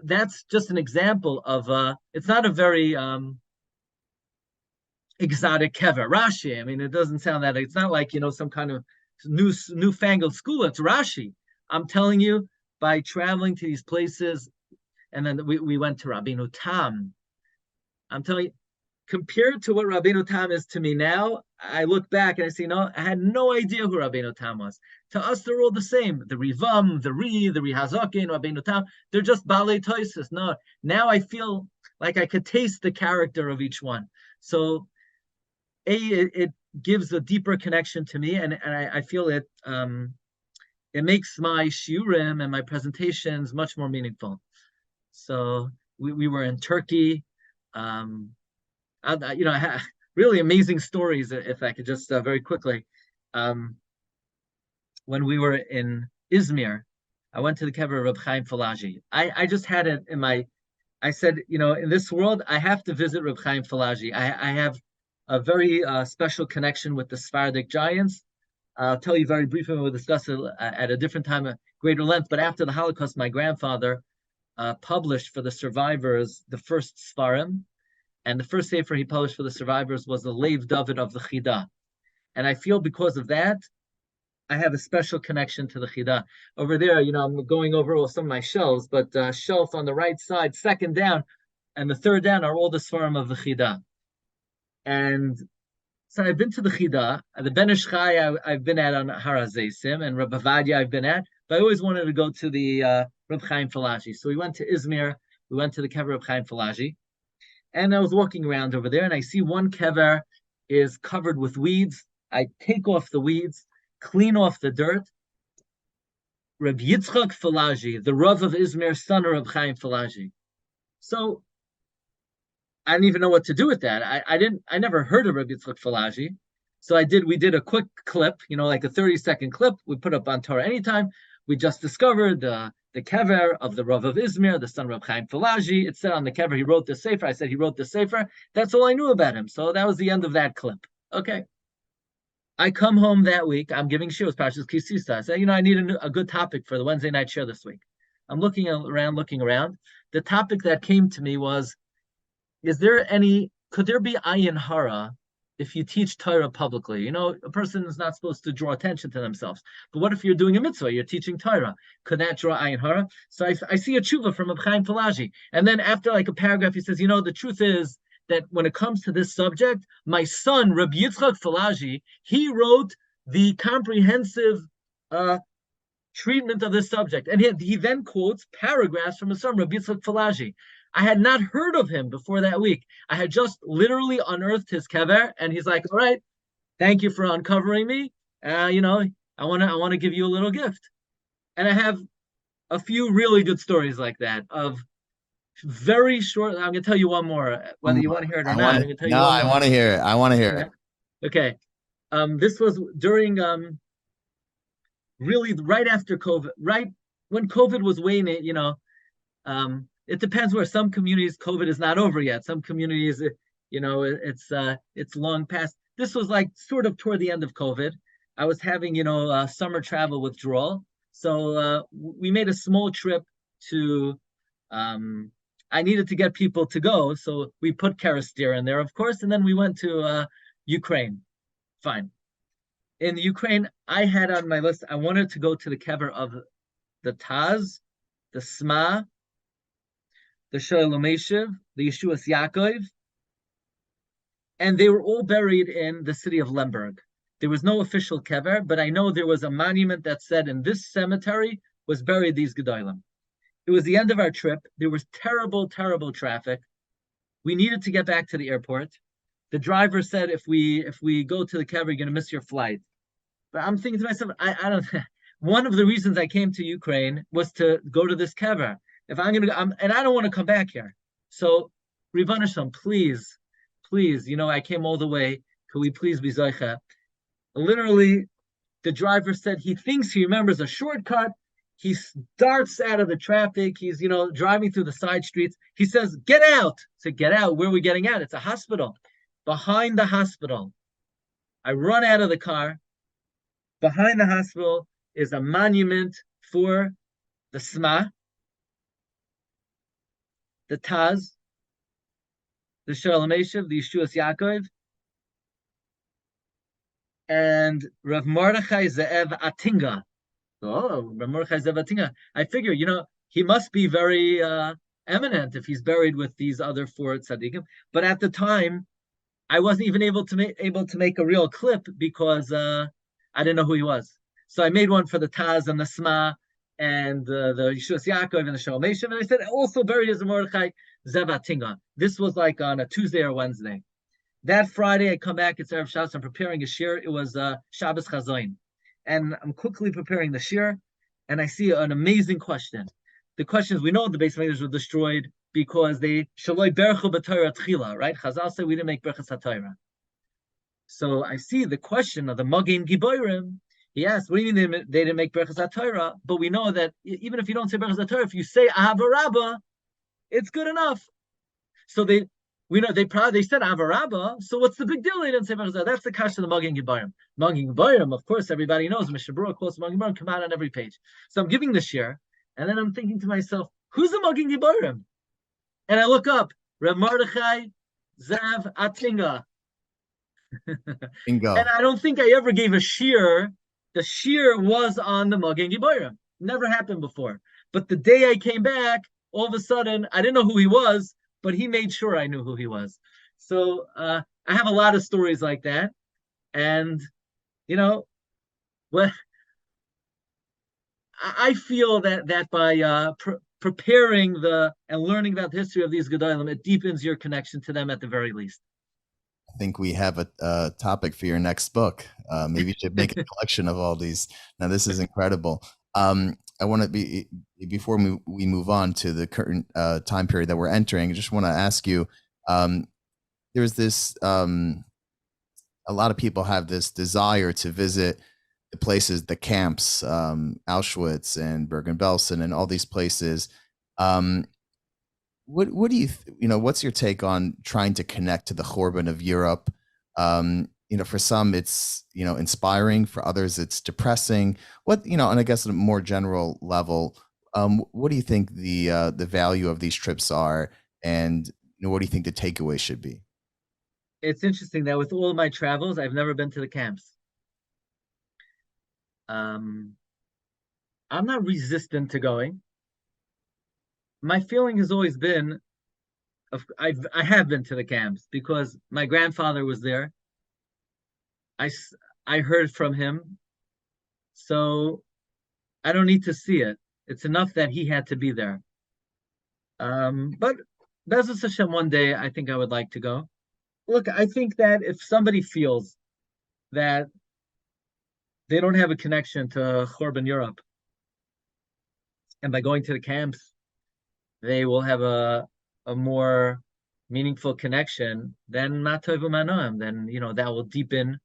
that's just an example of it's not a very exotic kever. Rashi. I mean, it doesn't sound that. It's not like some kind of newfangled school. It's Rashi. I'm telling you, by traveling to these places, and then we went to Rabbeinu Tam. I'm telling you, compared to what Rabbeinu Tam is to me now, I look back and I say, no, I had no idea who Rabbeinu Tam was. To us, they're all the same. The Rivam, the Rihazakin, Rabbeinu Tam, they're just Balei Toises. No, now I feel like I could taste the character of each one. So, it gives a deeper connection to me, and I feel it makes my shiurim and my presentations much more meaningful. So we were in Turkey. I have really amazing stories, if I could just very quickly. When we were in Izmir, I went to the kever of Reb Chaim Falaji. I just had it in I said, in this world, I have to visit Reb Chaim Falaji. I have a very special connection with the Sephardic giants. I'll tell you very briefly, we'll discuss it at a different time, at greater length. But after the Holocaust, my grandfather published for the survivors the first Sfarim. And the first sefer he published for the survivors was the Leiv David of the Chida. And I feel because of that, I have a special connection to the Chida. Over there, I'm going over some of my shelves, but shelf on the right side, second down, and the third down are all the Sfarim of the Chida. And so I've been to the Chida, the Ben Ish Chai I've been at on Har HaZeisim, and Rabbi Vadia I've been at, but I always wanted to go to the Reb Chaim Falaji. So we went to Izmir, we went to the kever Reb Chaim Falaji, and I was walking around over there, and I see one kever is covered with weeds. I take off the weeds, clean off the dirt. Reb Yitzchak Falaji, the Rav of Izmir, son of Reb Chaim Falaji. So I didn't even know what to do with that. I never heard of Rabbi Yitzchak Falaji. So we did a quick clip, like a 30-second clip. We put up on Torah Anytime. We just discovered the kever of the Rav of Izmir, the son of Reb Chaim Falaji. It said on the kever he wrote the sefer. I said he wrote the sefer. That's all I knew about him. So that was the end of that clip. Okay. I come home that week. I'm giving shiurs Parshas Kisisa. I said, I need a good topic for the Wednesday night shir this week. I'm looking around. The topic that came to me was, could there be ayin hara if you teach Torah publicly? A person is not supposed to draw attention to themselves. But what if you're doing a mitzvah, you're teaching Torah? Could that draw ayin hara? So I see a tshuva from Reb Chaim Falaji. And then after like a paragraph, he says, the truth is that when it comes to this subject, my son, Rabbi Yitzchak Falaji, he wrote the comprehensive treatment of this subject. And he then quotes paragraphs from his son, Rabbi Yitzchak Falaji. I had not heard of him before that week. I had just literally unearthed his kever, and he's like, all right, thank you for uncovering me. I want to give you a little gift. And I have a few really good stories like that of very short. I'm going to tell you one more, whether you want to hear it or not. I'm going to tell you one more. I want to hear it. I want to hear it. Okay. This was during really right after COVID, right when COVID was waning, it depends where. Some communities, COVID is not over yet. Some communities, it's long past. This was like sort of toward the end of COVID. I was having, summer travel withdrawal. So we made a small trip to, I needed to get people to go. So we put Kerastir in there, of course. And then we went to Ukraine. Fine. In Ukraine, I had on my list, I wanted to go to the kever of the Taz, the Sma, the Shalom Meshiv, the Yeshuas Yaakov, and they were all buried in the city of Lemberg. There was no official kever, but I know there was a monument that said in this cemetery was buried these Gedolim. It was the end of our trip. There was terrible, terrible traffic. We needed to get back to the airport. the driver said, if we go to the kever, you're going to miss your flight. But I'm thinking to myself, I don't. One of the reasons I came to Ukraine was to go to this kever. If I'm going to, and I don't want to come back here. So, Rivan Hashem, please, I came all the way. Could we please be zoicha? Literally, the driver said he thinks he remembers a shortcut. He darts out of the traffic. He's, driving through the side streets. He says, "Get out!" I said, "Get out? Where are we getting out?" It's a hospital. Behind the hospital. I run out of the car. Behind the hospital is a monument for the Sma, the Taz, the Shalom Eshev, the Yeshuas Yaakov, and Rav Mordechai Ze'ev Atinga. Oh, Rav Mordechai Ze'ev Atinga. I figure, he must be very eminent if he's buried with these other four tzaddikim. But at the time, I wasn't even able to make a real clip because I didn't know who he was. So I made one for the Taz and the Sma and the Yeshuas Yaakov and the Shalom Eshev, and I said also buried as Mordechai Ze'ev Atinga. This was like on a Tuesday or Wednesday. That Friday, I come back, it's Erev Shabbos, I'm preparing a shir. It was Shabbos Chazoin. And I'm quickly preparing the shir, and I see an amazing question. The question is, we know the Beis Mikdash were destroyed because they Shaloi Berchu B'Torah Tchila, right? Chazal said we didn't make Berchas HaTorah. So I see the question of the Magid Giborim. He asked, what do you mean they didn't make Berchas HaTorah? But we know that even if you don't say Berchas HaTorah, if you say Ahava Rabbah, it's good enough. So they said Avarabba, so what's the big deal? They didn't say Berchas. That's the kasha of the Magid Giborim. Magid Giborim, of course, everybody knows. Mishnah Berurah quotes Magid Giborim come out on every page. So I'm giving the shir, and then I'm thinking to myself, who's the Magid Giborim? And I look up, Rav Mordechai Ze'ev Atinga. Bingo. And I don't think I ever gave a shir. The shir was on the Magid Giborim. Never happened before. But the day I came back, all of a sudden, I didn't know who he was, but he made sure I knew who he was. So I have a lot of stories like that. And, I feel that by preparing and learning about the history of these Gedolim, it deepens your connection to them at the very least. I think we have a topic for your next book. Maybe you should make a collection of all these. Now, this is incredible. I want to be, before we move on to the current time period that we're entering, I just want to ask you, there's this, a lot of people have this desire to visit the places, the camps, Auschwitz and Bergen-Belsen and all these places. What do you, what's your take on trying to connect to the Corbin of Europe? For some it's, inspiring, for others it's depressing. And I guess at a more general level, what do you think the value of these trips are, and what do you think the takeaway should be? It's interesting that with all of my travels, I've never been to the camps. I'm not resistant to going. My feeling has always been, I have been to the camps because my grandfather was there. I heard from him, so I don't need to see it. It's enough that he had to be there. But Bezos Hashem, one day I think I would like to go. Look, I think that if somebody feels that they don't have a connection to Corbin Europe, and by going to the camps, they will have a more meaningful connection, then Matovu Manoim, then that will deepen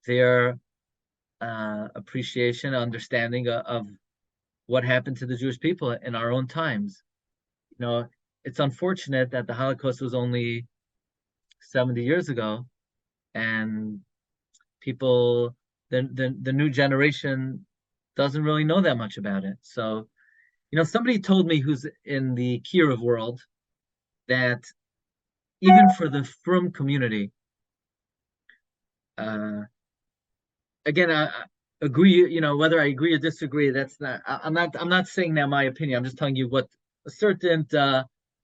their appreciation, understanding of what happened to the Jewish people in our own times. It's unfortunate that the Holocaust was only 70 years ago, and people, the new generation doesn't really know that much about it. So, somebody told me, who's in the Kiruv world, that even for the Frum community, again, I agree, whether I agree or disagree, that's not, I'm not saying that my opinion, I'm just telling you what a certain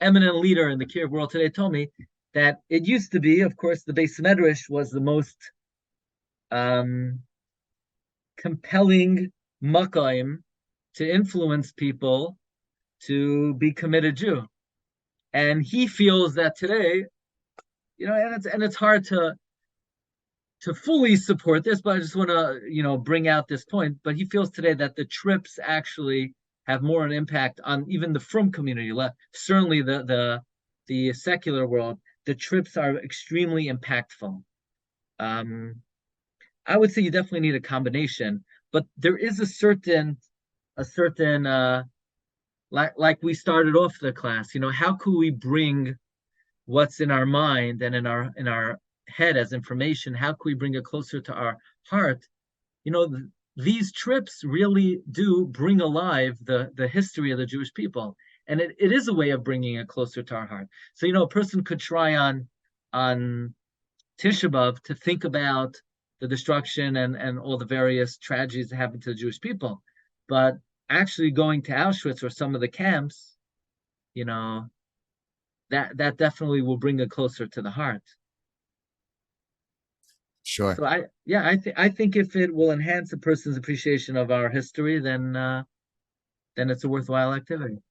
eminent leader in the Kiruv world today told me, that it used to be, of course, the Beis Medrash was the most compelling makayim to influence people to be committed Jew. And he feels that today and it's hard to fully support this, but I just want to, bring out this point. But he feels today that the trips actually have more an impact on even the frum community. Certainly the secular world, the trips are extremely impactful. I would say you definitely need a combination, but there is a certain like we started off the class, how could we bring what's in our mind and in our head as information, how can we bring it closer to our heart? These trips really do bring alive the history of the Jewish people, and it is a way of bringing it closer to our heart. So a person could try on Tisha B'Av to think about the destruction and all the various tragedies that happened to the Jewish people, but actually going to Auschwitz or some of the camps, that definitely will bring it closer to the heart. Sure. So I think if it will enhance a person's appreciation of our history, then it's a worthwhile activity.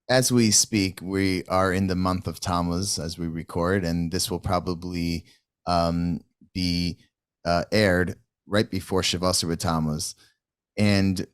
As we speak, we are in the month of Tammuz as we record, and this will probably be aired right before Shavasar Tammuz. And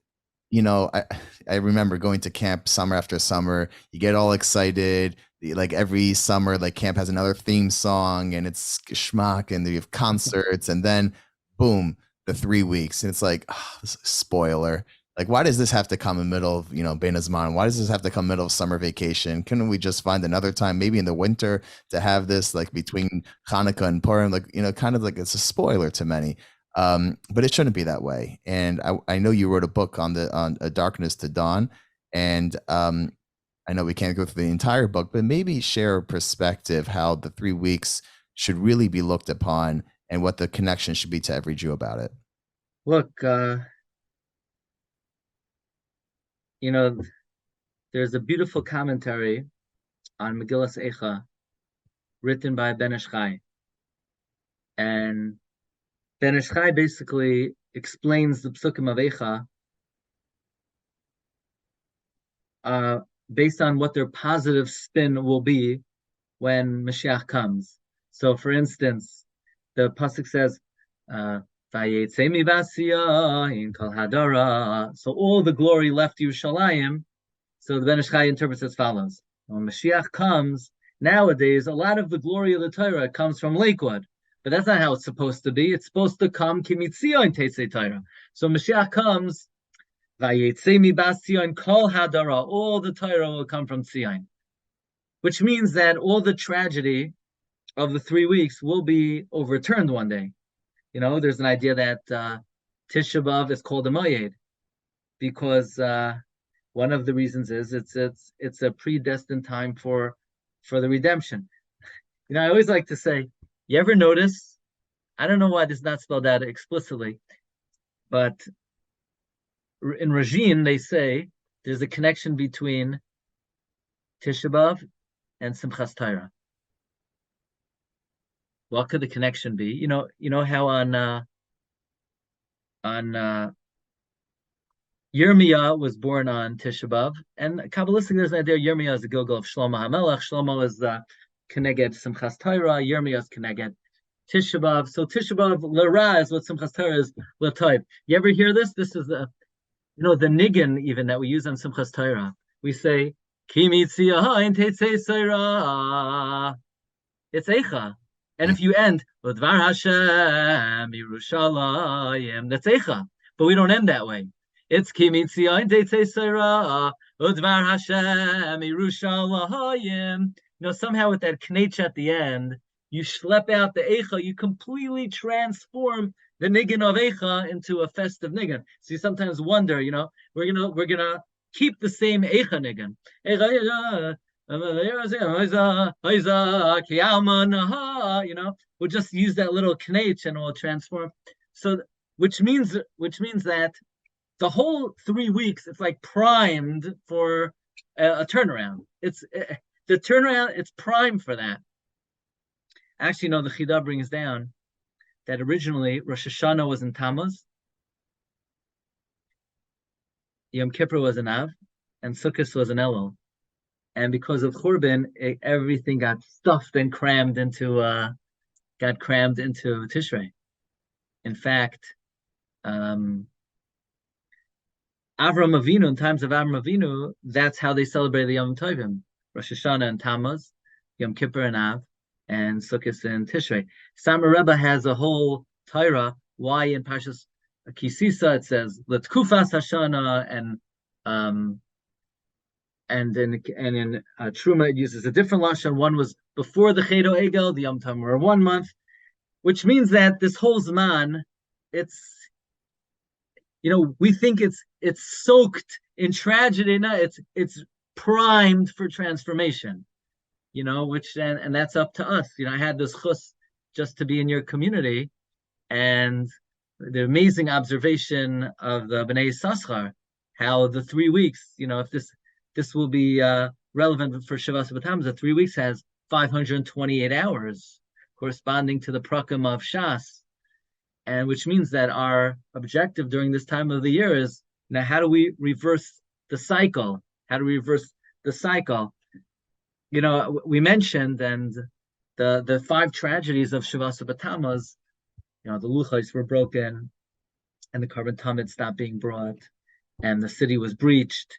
I remember going to camp summer after summer. You get all excited. Like every summer, like camp has another theme song, and it's geschmack, and you have concerts, and then boom, the 3 weeks, and it's like, spoiler. Like, why does this have to come in the middle of Bein Hazman? Why does this have to come middle of summer vacation? Couldn't we just find another time, maybe in the winter, to have this like between Hanukkah and Purim? Like kind of like it's a spoiler to many. But it shouldn't be that way. And I know you wrote a book on A Darkness to Dawn, and I know we can't go through the entire book, but maybe share a perspective how the 3 weeks should really be looked upon and what the connection should be to every Jew about it. Look, there's a beautiful commentary on Megillas Eicha written by Ben Ish Chai, and Ben Ish Chai basically explains the Psukim of Eicha based on what their positive spin will be when Mashiach comes. So, for instance, the pasuk says, "Vayetze mivasiya in kol hadara." So all the glory left Yerushalayim. So the Ben Ish Chai interprets as follows: when Mashiach comes, nowadays a lot of the glory of the Torah comes from Lakewood. But that's not how it's supposed to be. It's supposed to come kimitzion teisei Torah. So Mashiach comes, vayetze mibas kol hadara. All the Torah will come from Tzion, which means that all the tragedy of the 3 weeks will be overturned one day. There's an idea that Tisha B'Av is called a Moyed because one of the reasons is it's a predestined time for the redemption. I always like to say, you ever notice, I don't know why this is not spelled out explicitly, but in Rajin, they say there's a connection between Tisha B'Av and Simchas Torah. What could the connection be? You know how on Yirmiyah was born on Tisha B'Av, and Kabbalistically there's an idea Yirmiyah is the Gilgal of Shlomo HaMelech. Shlomo is the Keneged Simchas Torah, Yirmiyah is Keneged Tisha B'Av. So Tisha B'Av L'Ra is what Simchas Torah is L'Toiv. You ever hear this? This is the niggin even that we use on Simchas Torah. We say, Ki mitziyahayin teitzei seira. It's Eicha. And if you end, Udvar Hashem Yerushalayim, that's Eicha. But we don't end that way. It's Ki mitziyahayin teitzei seira. Udvar Hashem Yerushalayim. Somehow with that knetch at the end, you schlep out the Eicha, you completely transform the niggin of Eicha into a festive niggin. So you sometimes wonder, we're gonna keep the same Eicha niggin. We'll just use that little knetch and we'll transform. So which means that the whole 3 weeks, it's like primed for a turnaround. The turnaround, it's prime for that. Actually, the Chida brings down that originally Rosh Hashanah was in Tammuz, Yom Kippur was in Av, and Sukkot was in Elul. And because of Corbin, everything got stuffed and crammed into Tishrei. In fact, Avram Avinu, in times of Avram Avinu, that's how they celebrate the Yom Tovim: Rosh Hashanah and Tammuz, Yom Kippur and Av, and Sukkot and Tishrei. Samar Rebbe has a whole Torah why in Parshas Kisisa it says L'tkufas Hashana, and in Truma it uses a different lashon. One was before the Chedo Egel, the Yom Tovim were 1 month, which means that this whole Zman, it's, we think it's soaked in tragedy. No, it's primed for transformation. Which and that's up to us. I had this chus just to be in your community, and the amazing observation of the Bnei Yisachar, how the 3 weeks, if this will be relevant for Shavas B'Tammuz, the 3 weeks has 528 hours, corresponding to the prakim of Shas, and which means that our objective during this time of the year is, now, how do we reverse the cycle? How do we reverse the cycle? We mentioned, and the 5 tragedies of Shavas B'Tammuz, the luchos were broken, and the carbon tamid stopped being brought, and the city was breached,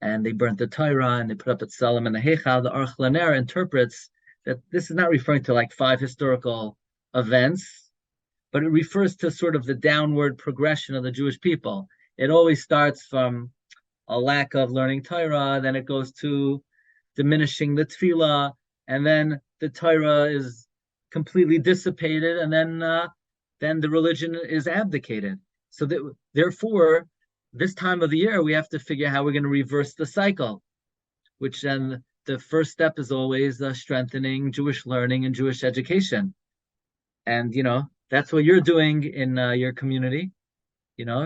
and they burnt the Torah, and they put up at Salam and the Heichal. The Aruch LaNer interprets that this is not referring to like 5 historical events, but it refers to sort of the downward progression of the Jewish people. It always starts from a lack of learning Torah, then it goes to diminishing the tefillah, and then the Torah is completely dissipated, and then the religion is abdicated. So therefore, this time of the year, we have to figure out how we're going to reverse the cycle, which then the first step is always strengthening Jewish learning and Jewish education. And, that's what you're doing in your community,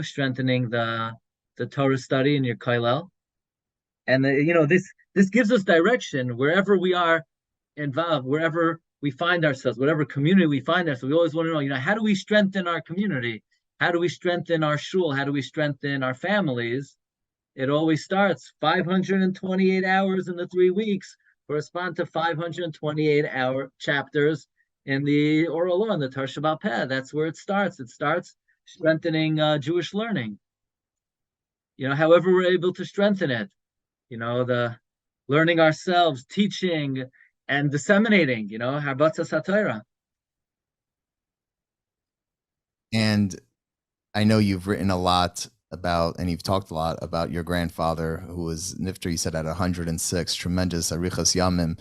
strengthening the Torah study in your kollel. And, this gives us direction wherever we are involved, wherever we find ourselves, whatever community we find ourselves. We always want to know, how do we strengthen our community? How do we strengthen our shul? How do we strengthen our families? It always starts 528 hours in the 3 weeks correspond to 528-hour chapters in the oral law, in the Torah Sheba'al Peh. That's where it starts. It starts strengthening Jewish learning. However we're able to strengthen it. The learning ourselves, teaching, and disseminating. Harbatzas HaTorah. And I know you've written a lot about, and you've talked a lot about your grandfather, who was nifter, you said, at 106, tremendous arichas yamim.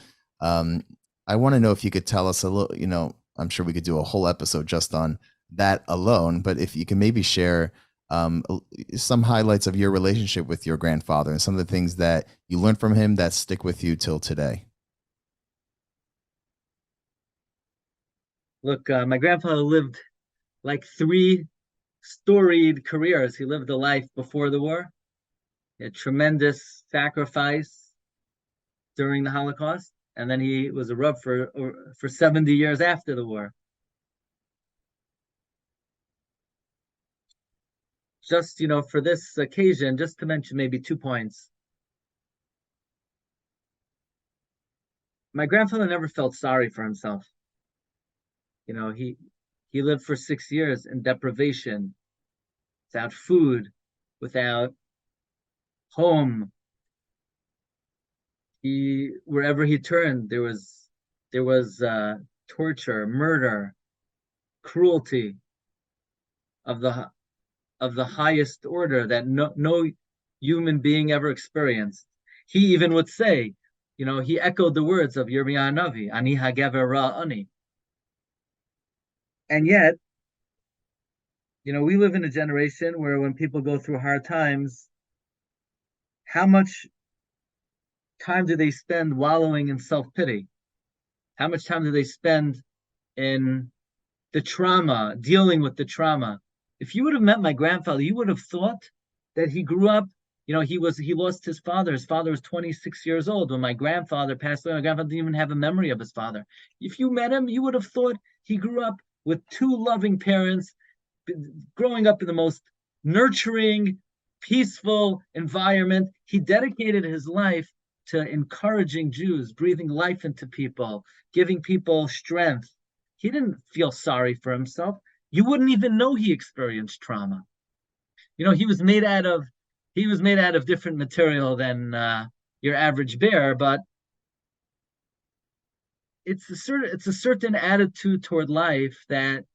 I want to know if you could tell us a little, I'm sure we could do a whole episode just on that alone, but if you can maybe share some highlights of your relationship with your grandfather and some of the things that you learned from him that stick with you till today. Look, my grandfather lived like 3 storied careers. He lived a life before the war, a tremendous sacrifice during the Holocaust, and then he was a Rav for 70 years after the war. Just, for this occasion, just to mention maybe 2 points. My grandfather never felt sorry for himself. He lived for 6 years in deprivation, without food, without home. Wherever he turned, there was torture, murder, cruelty of the highest order that no human being ever experienced. He even would say, he echoed the words of Yirmiyah Navi, Ani hagever ra ani. And yet, we live in a generation where when people go through hard times, how much time do they spend wallowing in self-pity? How much time do they spend in the trauma, dealing with the trauma? If you would have met my grandfather, you would have thought that he grew up, he lost his father. His father was 26 years old when my grandfather passed away. My grandfather didn't even have a memory of his father. If you met him, you would have thought he grew up with 2 loving parents, growing up in the most nurturing, peaceful environment. He dedicated his life to encouraging Jews, breathing life into people, giving people strength. He didn't feel sorry for himself. You wouldn't even know he experienced trauma. He was made out of different material than your average bear, but it's a certain attitude toward life that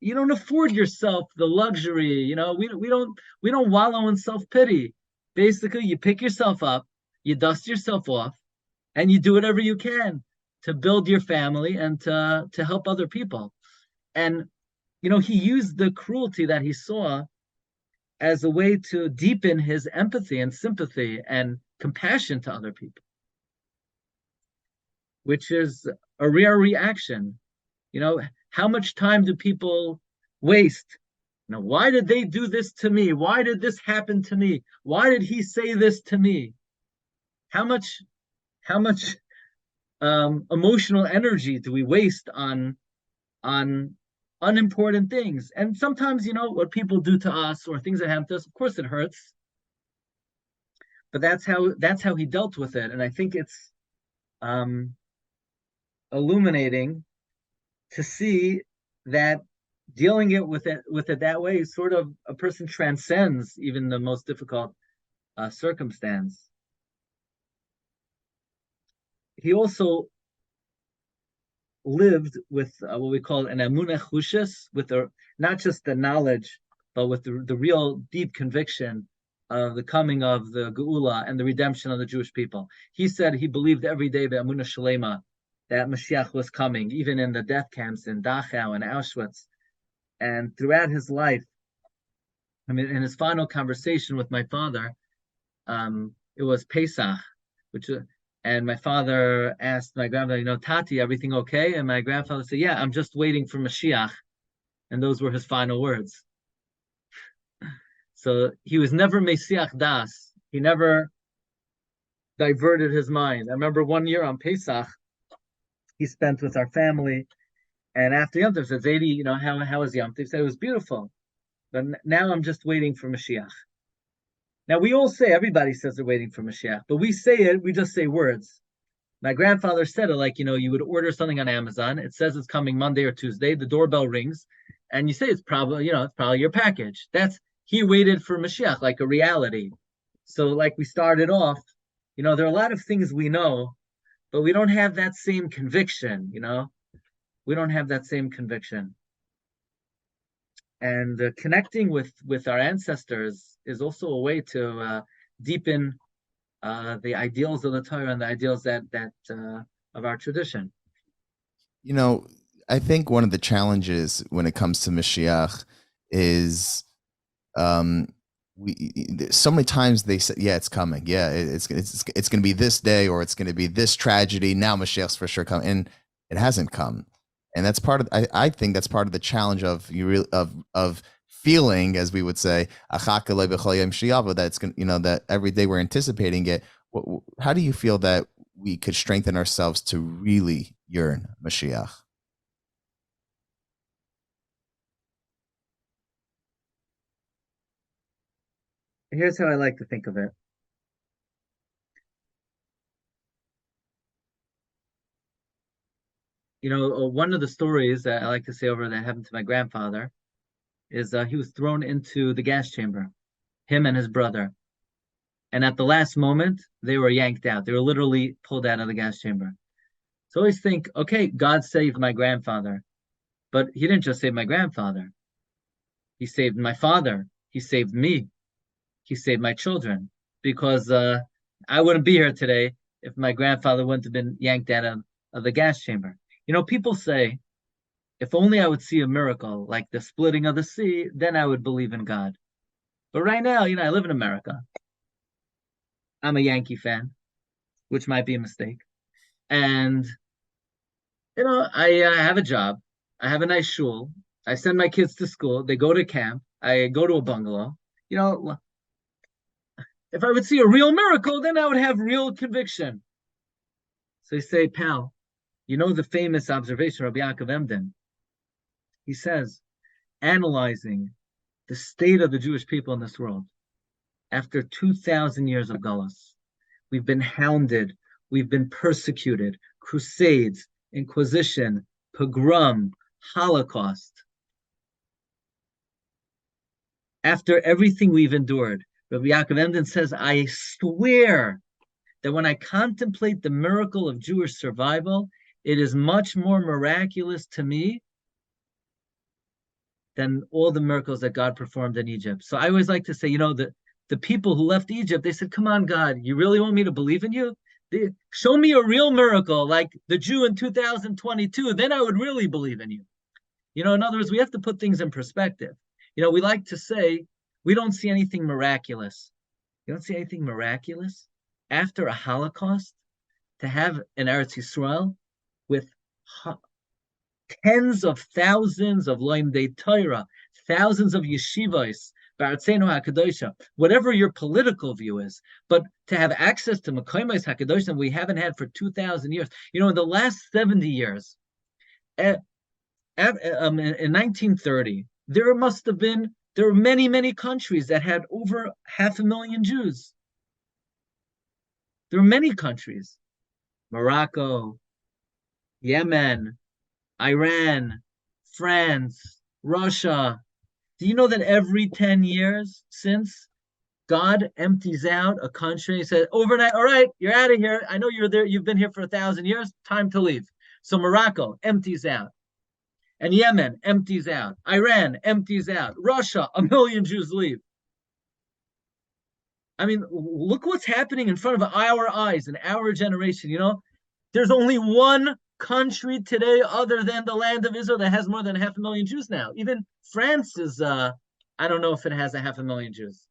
you don't afford yourself the luxury. We don't wallow in self-pity. Basically, you pick yourself up, you dust yourself off, and you do whatever you can to build your family and to help other people. And he used the cruelty that he saw as a way to deepen his empathy and sympathy and compassion to other people, which is a rare reaction. How much time do people waste? Why did they do this to me? Why did this happen to me? Why did he say this to me? How much emotional energy do we waste on unimportant things? And sometimes, what people do to us or things that happen to us, of course it hurts. But that's how he dealt with it. And I think it's illuminating to see that dealing with it that way is sort of a person transcends even the most difficult circumstance. He also lived with what we call an emunah chushes, with not just the knowledge, but with the real deep conviction of the coming of the Geula and the redemption of the Jewish people. He said he believed every day the emunah shalema, that Mashiach was coming, even in the death camps in Dachau and Auschwitz. And throughout his life, in his final conversation with my father, it was Pesach, and my father asked my grandfather, Tati, everything okay? And my grandfather said, yeah, I'm just waiting for Mashiach. And those were his final words. So he was never Mesiach Das. He never diverted his mind. I remember one year on Pesach, he spent with our family. And after Yom Tov, said, Zaidi, how was Yom Tov? He said, it was beautiful. But now I'm just waiting for Mashiach. Now, we all say, everybody says they're waiting for Mashiach, but we say it, we just say words. My grandfather said it like, you would order something on Amazon. It says it's coming Monday or Tuesday. The doorbell rings, and you say it's probably your package. He waited for Mashiach, like a reality. So like we started off, there are a lot of things we know, but we don't have that same conviction, We don't have that same conviction. And connecting with our ancestors is also a way to deepen the ideals of the Torah and the ideals that of our tradition. I think one of the challenges when it comes to Mashiach is so many times they say, yeah, it's coming. Yeah, it's going to be this day, or it's going to be this tragedy. Now Mashiach's for sure coming, and it hasn't come. And that's part of, I think that's part of the challenge of feeling, as we would say, that it's going, that every day we're anticipating it. How do you feel that we could strengthen ourselves to really yearn Mashiach? Here's how I like to think of it. One of the stories that I like to say over that happened to my grandfather is he was thrown into the gas chamber, him and his brother. And at the last moment, they were yanked out. They were literally pulled out of the gas chamber. So I always think, okay, God saved my grandfather. But he didn't just save my grandfather. He saved my father. He saved me. He saved my children. Because I wouldn't be here today if my grandfather wouldn't have been yanked out of the gas chamber. People say, if only I would see a miracle like the splitting of the sea, then I would believe in God. But right now, I live in America. I'm a Yankee fan, which might be a mistake. And, I have a job. I have a nice shul. I send my kids to school. They go to camp. I go to a bungalow. If I would see a real miracle, then I would have real conviction. So you say, pal, the famous observation of Rabbi Yaakov Emden. He says, analyzing the state of the Jewish people in this world after 2,000 years of Galus, we've been hounded, we've been persecuted, crusades, Inquisition, pogrom, Holocaust. After everything we've endured, Rabbi Yaakov Emden says, I swear that when I contemplate the miracle of Jewish survival, it is much more miraculous to me than all the miracles that God performed in Egypt. So I always like to say, the people who left Egypt, they said, come on, God, you really want me to believe in you? Show me a real miracle like the Jew in 2022, then I would really believe in you. In other words, we have to put things in perspective. We like to say, we don't see anything miraculous. You don't see anything miraculous after a Holocaust to have an Eretz Yisrael with tens of thousands of Loimdei Torah, thousands of yeshivos, Ba'artzeinu HaKadosha, whatever your political view is, but to have access to Mekayimos HaKadosh we haven't had for 2,000 years. In the last 70 years, in 1930, there were many, many countries that had over 500,000 Jews. There were many countries, Morocco, Yemen, Iran, France, Russia. Do you know that every 10 years since, God empties out a country and says, overnight, all right, you're out of here. I know you're there. You've been here for 1,000 years. Time to leave. So Morocco empties out. And Yemen empties out. Iran empties out. Russia, 1 million Jews leave. I mean, look what's happening in front of our eyes in our generation. There's only one country today other than the land of Israel that has more than 500,000 Jews now. Even France is, I don't know if it has 500,000 Jews.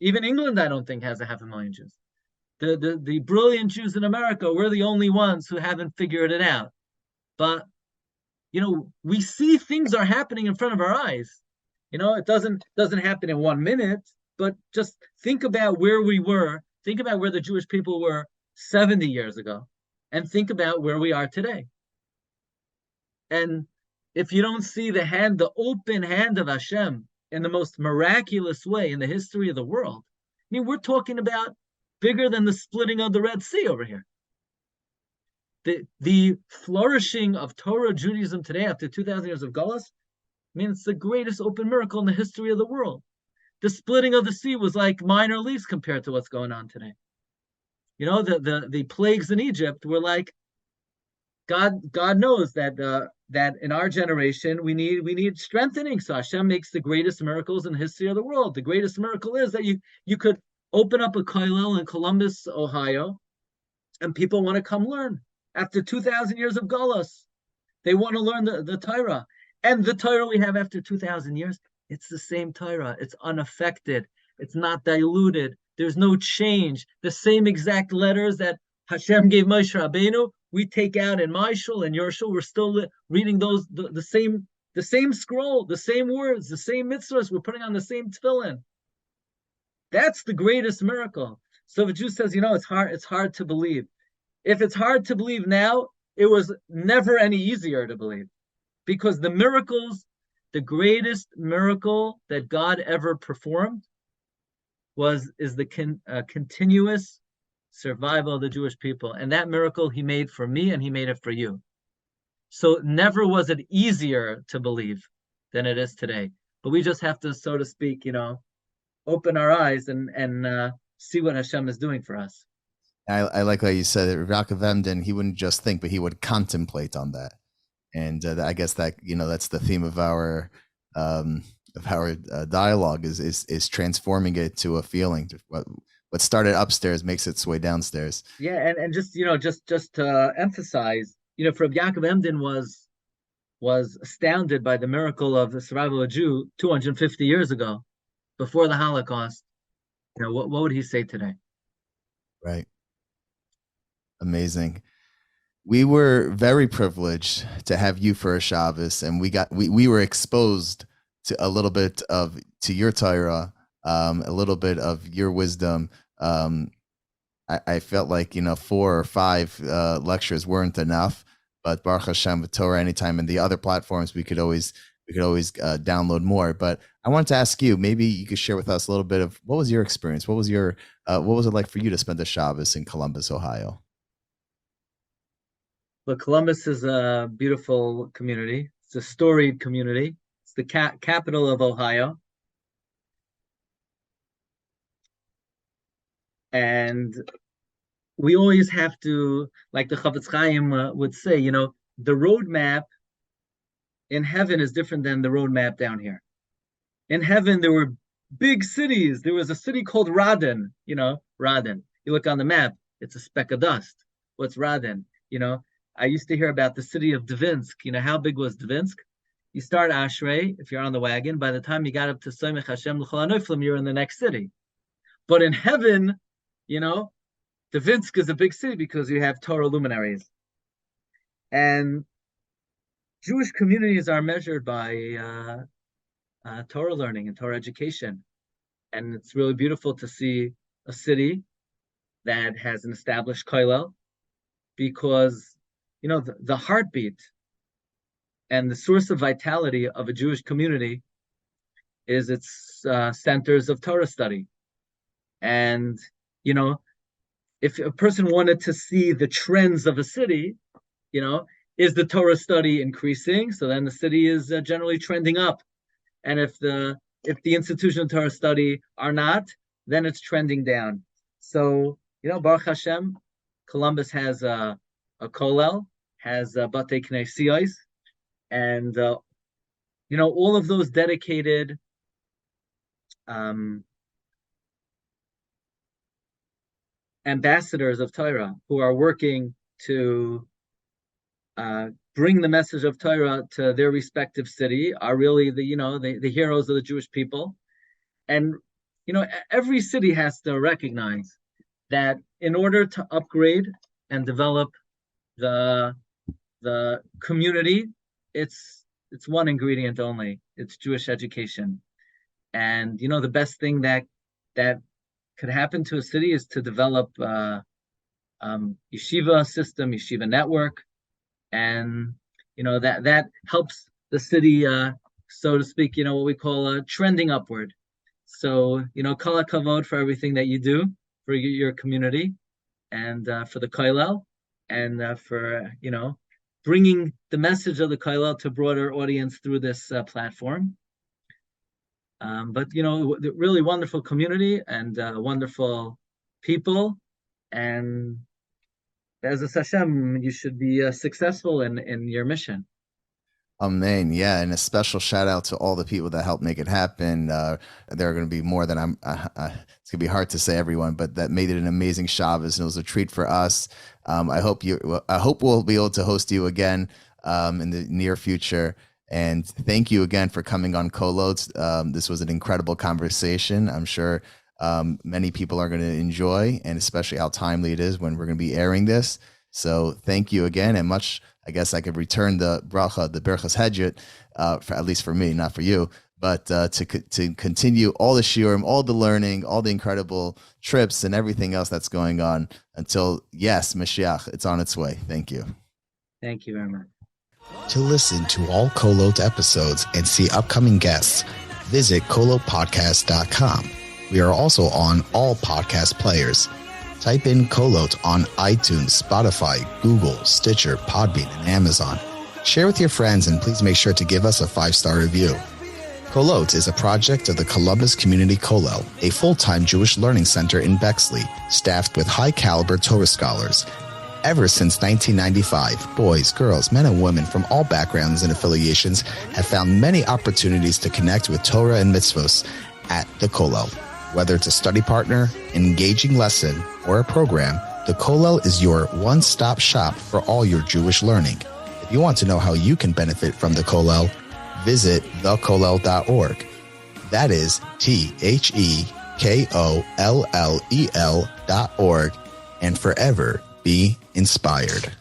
Even England, I don't think has 500,000 Jews. The brilliant Jews in America, we're the only ones who haven't figured it out. But, we see things are happening in front of our eyes. It doesn't happen in 1 minute, but just think about where we were. Think about where the Jewish people were 70 years ago. And think about where we are today. And if you don't see the open hand of Hashem in the most miraculous way in the history of the world, we're talking about bigger than the splitting of the Red Sea over here. The flourishing of Torah Judaism today after 2,000 years of Galus, it's the greatest open miracle in the history of the world. The splitting of the sea was like minor leagues compared to what's going on today. The plagues in Egypt were like, God knows that in our generation we need strengthening. So Hashem makes the greatest miracles in the history of the world. The greatest miracle is that you could open up a kollel in Columbus, Ohio, and people want to come learn. After 2,000 years of galus, they want to learn the Torah. And the Torah we have after 2,000 years, it's the same Torah. It's unaffected. It's not diluted. There's no change. The same exact letters that Hashem gave Moshe Rabbeinu, we take out in my shul and your shul. We're still reading those the same scroll, the same words, the same mitzvahs. We're putting on the same tefillin. That's the greatest miracle. So if a Jew says, it's hard to believe. If it's hard to believe now, it was never any easier to believe, because the greatest miracle that God ever performed is the continuous survival of the Jewish people. And that miracle he made for me, and he made it for you. So never was it easier to believe than it is today. But we just have to, so to speak, open our eyes and see what Hashem is doing for us. I like how you said it. Yaakov Emden, he wouldn't just think, but he would contemplate on that. And I guess that, that's the theme of our dialogue is transforming it to a feeling. What started upstairs makes its way downstairs. Yeah, and just to emphasize, for Yaakov Emden was astounded by the miracle of the survival of a Jew 250 years ago, before the Holocaust. What would he say today? Right. Amazing. We were very privileged to have you for a Shabbos, and we were exposed to a little bit to your Torah, a little bit of your wisdom. I felt like 4 or 5 lectures weren't enough, but Baruch Hashem with Torah Anytime and the other platforms we could always download more. But I wanted to ask you, maybe you could share with us a little bit of what was your experience, what was your What was it like for you to spend the Shabbos in Columbus, Ohio? Well, Columbus is a beautiful community. It's a storied community. It's the capital of Ohio. And we always have to, like the Chafetz Chaim would say, the roadmap in heaven is different than the roadmap down here. In heaven, there were big cities. There was a city called Radin, Radin. You look on the map, it's a speck of dust. What's Radin? I used to hear about the city of Dvinsk. How big was Dvinsk? You start Ashrei, if you're on the wagon, by the time you got up to Soimech Hashem L'chol HaNoiflim, you're in the next city. But in heaven, Dvinsk is a big city because you have Torah luminaries. And Jewish communities are measured by Torah learning and Torah education. And it's really beautiful to see a city that has an established kollel, because the heartbeat and the source of vitality of a Jewish community is its centers of Torah study. And if a person wanted to see the trends of a city, is the Torah study increasing? So then the city is generally trending up. And if the institution of Torah study are not, then it's trending down. So Baruch Hashem, Columbus has a kollel, has batei knesiyos, and all of those dedicated ambassadors of Torah who are working to bring the message of Torah to their respective city are really the heroes of the Jewish people. And every city has to recognize that in order to upgrade and develop the community, it's one ingredient only. It's Jewish education. And the best thing that could happen to a city is to develop yeshiva system, yeshiva network, and that helps the city, so to speak, what we call trending upward. So Kahal Kadosh for everything that you do for your community, and for the kollel, and for bringing the message of the kollel to a broader audience through this platform. But really wonderful community and wonderful people, and as a Hashem, you should be successessful in your mission. Amen. Yeah, and a special shout out to all the people that helped make it happen. There are going to be more than it's going to be hard to say everyone, but that made it an amazing Shabbos, and it was a treat for us. I hope we'll be able to host you again in the near future. And thank you again for coming on Kolot. This was an incredible conversation. I'm sure many people are going to enjoy, and especially how timely it is when we're going to be airing this. So thank you again, and I guess I could return the bracha, the berachas hedjit, at least for me, not for you, but to continue all the shiurim, all the learning, all the incredible trips and everything else that's going on until, yes, Mashiach, it's on its way. Thank you. Thank you very much. To listen to all Kolot episodes and see upcoming guests, visit kolotpodcast.com. We are also on all podcast players. Type in Kolot on iTunes, Spotify, Google, Stitcher, Podbean, and Amazon. Share with your friends, and please make sure to give us a 5-star review. Kolot is a project of the Columbus Community Kollel, a full-time Jewish learning center in Bexley, staffed with high-caliber Torah scholars. Ever since 1995, boys, girls, men, and women from all backgrounds and affiliations have found many opportunities to connect with Torah and mitzvos at the Kollel. Whether it's a study partner, an engaging lesson, or a program, the Kollel is your one-stop shop for all your Jewish learning. If you want to know how you can benefit from the Kollel, visit thekollel.org. That is TheKollel.org, and forever be inspired.